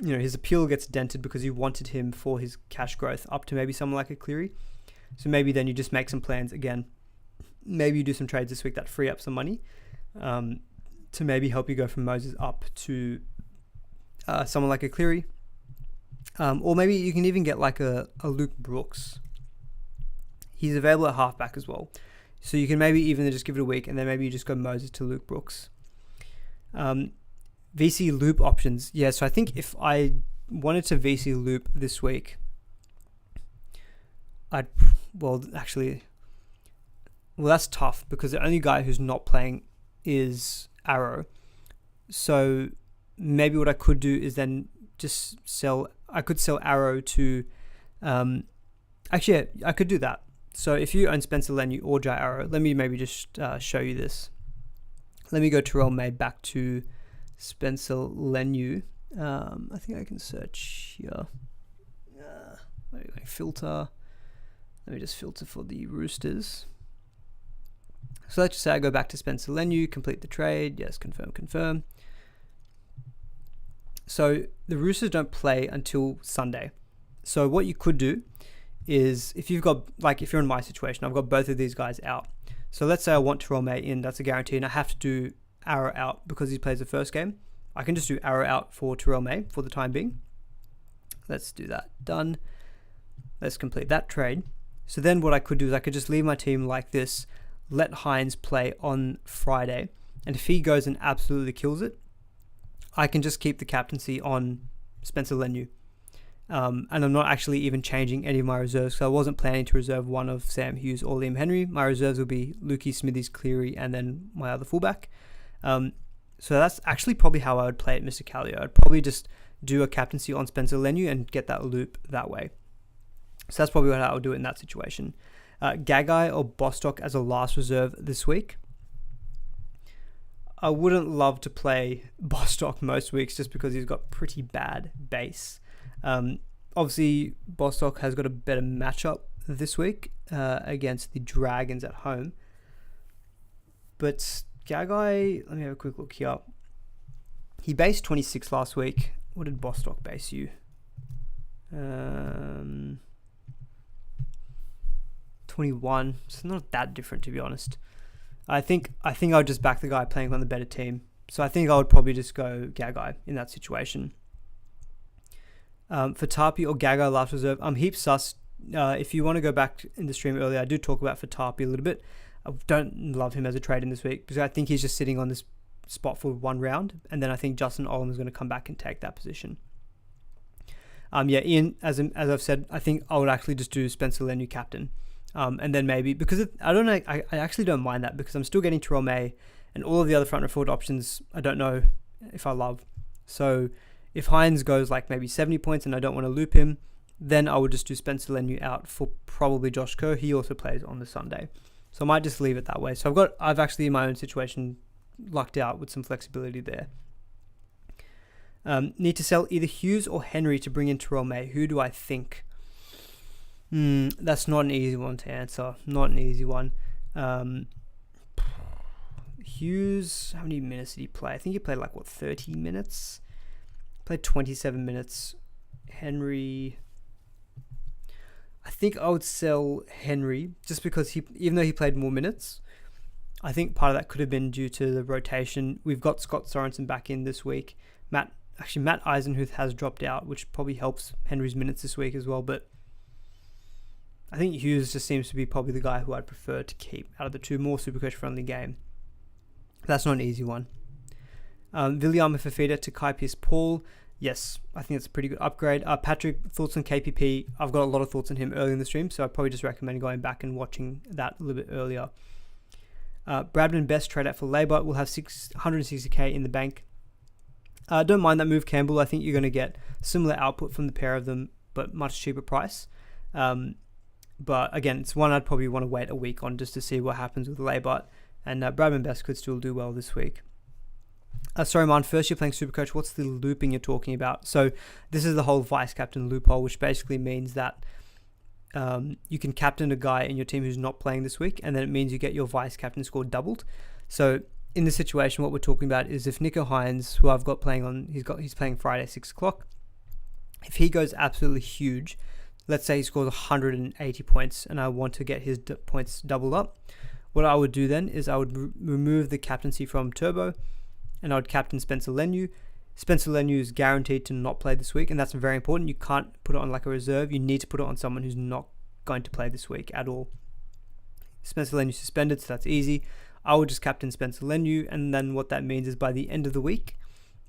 his appeal gets dented because you wanted him for his cash growth up to maybe someone like a Cleary. So maybe then you just make some plans again. Maybe you do some trades this week that free up some money to maybe help you go from Moses up to someone like a Cleary. Or maybe you can even get like a Luke Brooks. He's available at halfback as well. So you can maybe even just give it a week and then maybe you just go Moses to Luke Brooks. VC loop options. Yeah, so I think if I wanted to VC loop this week, that's tough because the only guy who's not playing is Arrow. So maybe what I could do is then just sell Arrow to, I could do that. So if you own Spencer Leniu or Jai Arrow, let me maybe just show you this. Let me go Terrell May back to Spencer Leniu. I think I can search here. Maybe like filter. Let me just filter for the Roosters. So let's just say I go back to Spencer Leniu, complete the trade. Yes, confirm. So the Roosters don't play until Sunday. So what you could do is if you're in my situation, I've got both of these guys out. So let's say I want Terrell May in, that's a guarantee, and I have to do Arrow out because he plays the first game. I can just do Arrow out for Terrell May for the time being. Let's do that. Done. Let's complete that trade. So then what I could do is I could just leave my team like this, let Hines play on Friday, and if he goes and absolutely kills it, I can just keep the captaincy on Spencer Leniu. And I'm not actually even changing any of my reserves, so I wasn't planning to reserve one of Sam Hughes or Liam Henry. My reserves will be Lukey, Smithies, Cleary, and then my other fullback. So that's actually probably how I would play it, Mr. Callio. I'd probably just do a captaincy on Spencer Leniu and get that loop that way. So that's probably how I would do it in that situation. Gagai or Bostock as a last reserve this week. I wouldn't love to play Bostock most weeks just because he's got pretty bad base. Obviously, Bostock has got a better matchup this week against the Dragons at home. But Gagai, let me have a quick look here. He based 26 last week. What did Bostock base you? 21. It's not that different, to be honest. I think I would just back the guy playing on the better team. So I think I would probably just go Gagai in that situation. For Tapi or Gagai last reserve, I'm heaps sus. If you want to go back in the stream earlier, I do talk about for Tapi a little bit. I don't love him as a trade in this week because I think he's just sitting on this spot for one round, and then I think Justin Olam is going to come back and take that position. Ian, as I've said, I think I would actually just do Spencer Leniu captain, and then maybe because I don't know, I actually don't mind that because I'm still getting Terrell May, and all of the other front row forward options I don't know if I love. So if Hines goes like maybe 70 points and I don't want to loop him, then I would just do Spencer Leniu out for probably Josh Kerr. He also plays on the Sunday. So I might just leave it that way. So I've actually in my own situation lucked out with some flexibility there. Need to sell either Hughes or Henry to bring in Terrell May. Who do I think? That's not an easy one to answer. Not an easy one. Hughes, how many minutes did he play? I think he played 30 minutes? Played 27 minutes. Henry, I think I would sell Henry just because even though he played more minutes, I think part of that could have been due to the rotation. We've got Scott Sorensen back in this week. Matt Eisenhuth has dropped out, which probably helps Henry's minutes this week as well. But I think Hughes just seems to be probably the guy who I'd prefer to keep out of the two. More Supercoach friendly game. That's not an easy one. Viliama Fafita to Kai Pearce-Paul. Yes, I think it's a pretty good upgrade. Patrick, thoughts on KPP? I've got a lot of thoughts on him early in the stream, so I'd probably just recommend going back and watching that a little bit earlier. Bradman Best trade out for Labour will have 160k in the bank. Don't mind that move, Campbell. I think you're going to get similar output from the pair of them, but much cheaper price. But again, it's one I'd probably want to wait a week on just to see what happens with Labour. And Bradman Best could still do well this week. Sorry, man. First, you're playing Supercoach. What's the looping you're talking about? So this is the whole vice captain loophole, which basically means that you can captain a guy in your team who's not playing this week, and then it means you get your vice captain score doubled. So in this situation, what we're talking about is if Nico Hines, who I've got playing on, he's playing Friday 6 o'clock. If he goes absolutely huge, let's say he scores 180 points, and I want to get his points doubled up. What I would do then is I would remove the captaincy from Turbo, and I would captain Spencer Leniu. Spencer Leniu is guaranteed to not play this week, and that's very important. You can't put it on like a reserve. You need to put it on someone who's not going to play this week at all. Spencer Leniu suspended, so that's easy. I would just captain Spencer Leniu, and then what that means is by the end of the week,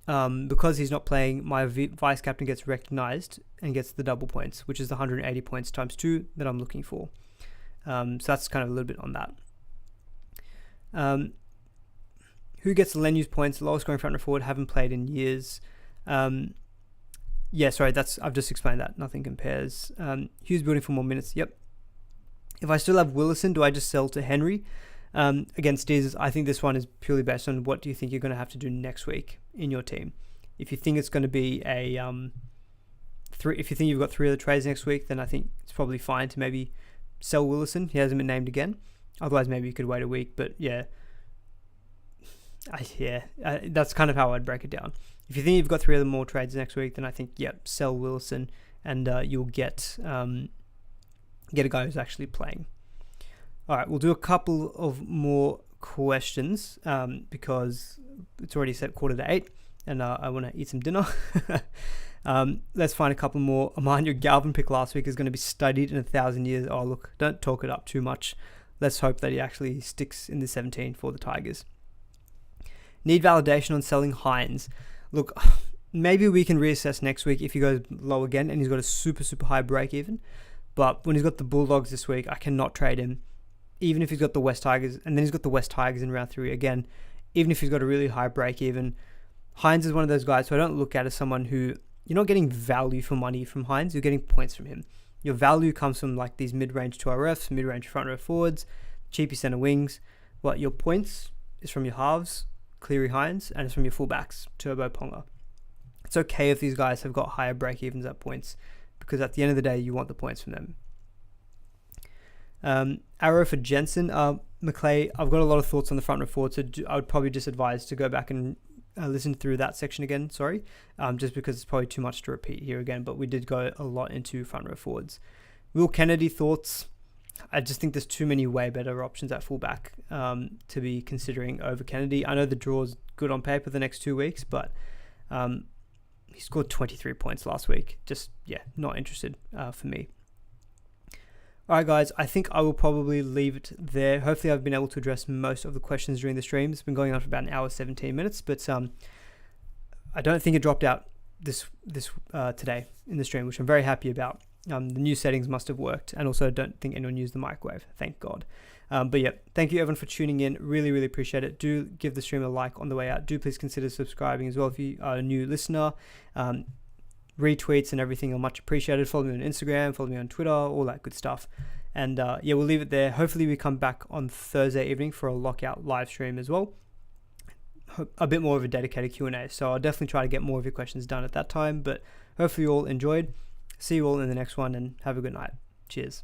because he's not playing, my vice captain gets recognized and gets the double points, which is the 180 points times 2 that I'm looking for. So that's kind of a little bit on that. Who gets Leniu's points? Lowest scoring front row forward, haven't played in years. I've just explained that. Nothing compares. Hughes building for more minutes. Yep. If I still have Willison, do I just sell to Henry? Against Steers, I think this one is purely based on what do you think you're going to have to do next week in your team. If you think it's going to be if you think you've got 3 other trades next week, then I think it's probably fine to maybe sell Willison. He hasn't been named again. Otherwise, maybe you could wait a week. But yeah. That's kind of how I'd break it down. If you think you've got 3 other more trades next week, then I think, sell Willison, and you'll get a guy who's actually playing. All right, we'll do a couple of more questions because it's already set 7:45, and I want to eat some dinner. Let's find a couple more. Mind your Galvin pick last week is going to be studied in 1,000 years. Oh, look, don't talk it up too much. Let's hope that he actually sticks in the 17 for the Tigers. Need validation on selling Hines. Look, maybe we can reassess next week if he goes low again and he's got a super, super high break even. But when he's got the Bulldogs this week, I cannot trade him. Even if he's got the West Tigers, and then he's got the West Tigers in round 3 again. even if he's got a really high break even. Hines is one of those guys who I don't look at as someone who, you're not getting value for money from Hines, you're getting points from him. Your value comes from like these mid-range 2RFs, mid-range front row forwards, cheapy center wings. But your points is from your halves, Cleary, Hines, and it's from your fullbacks, Turbo, Ponga. It's okay if these guys have got higher break-evens at points, because at the end of the day, you want the points from them. Arrow for Jensen. Maclay, I've got a lot of thoughts on the front row forward, so I would probably just advise to go back and listen through that section again, just because it's probably too much to repeat here again, but we did go a lot into front row forwards. Will Kennedy, thoughts? I just think there's too many way better options at fullback to be considering over Kennedy. I know the draw's good on paper the next 2 weeks, but he scored 23 points last week. Just, not interested for me. Alright guys, I think I will probably leave it there. Hopefully I've been able to address most of the questions during the stream. It's been going on for about an hour 17 minutes, but I don't think it dropped out this today in the stream, which I'm very happy about. The new settings must have worked, and also I don't think anyone used the microwave, thank God. But thank you everyone for tuning in. Really, really appreciate it. Do give the stream a like on the way out. Do please consider subscribing as well if you are a new listener. Retweets and everything are much appreciated. Follow me on Instagram, follow me on Twitter, all that good stuff. And we'll leave it there. Hopefully we come back on Thursday evening for a lockout live stream as well. A bit more of a dedicated Q&A. So I'll definitely try to get more of your questions done at that time. But hopefully you all enjoyed. See you all in the next one, and have a good night. Cheers.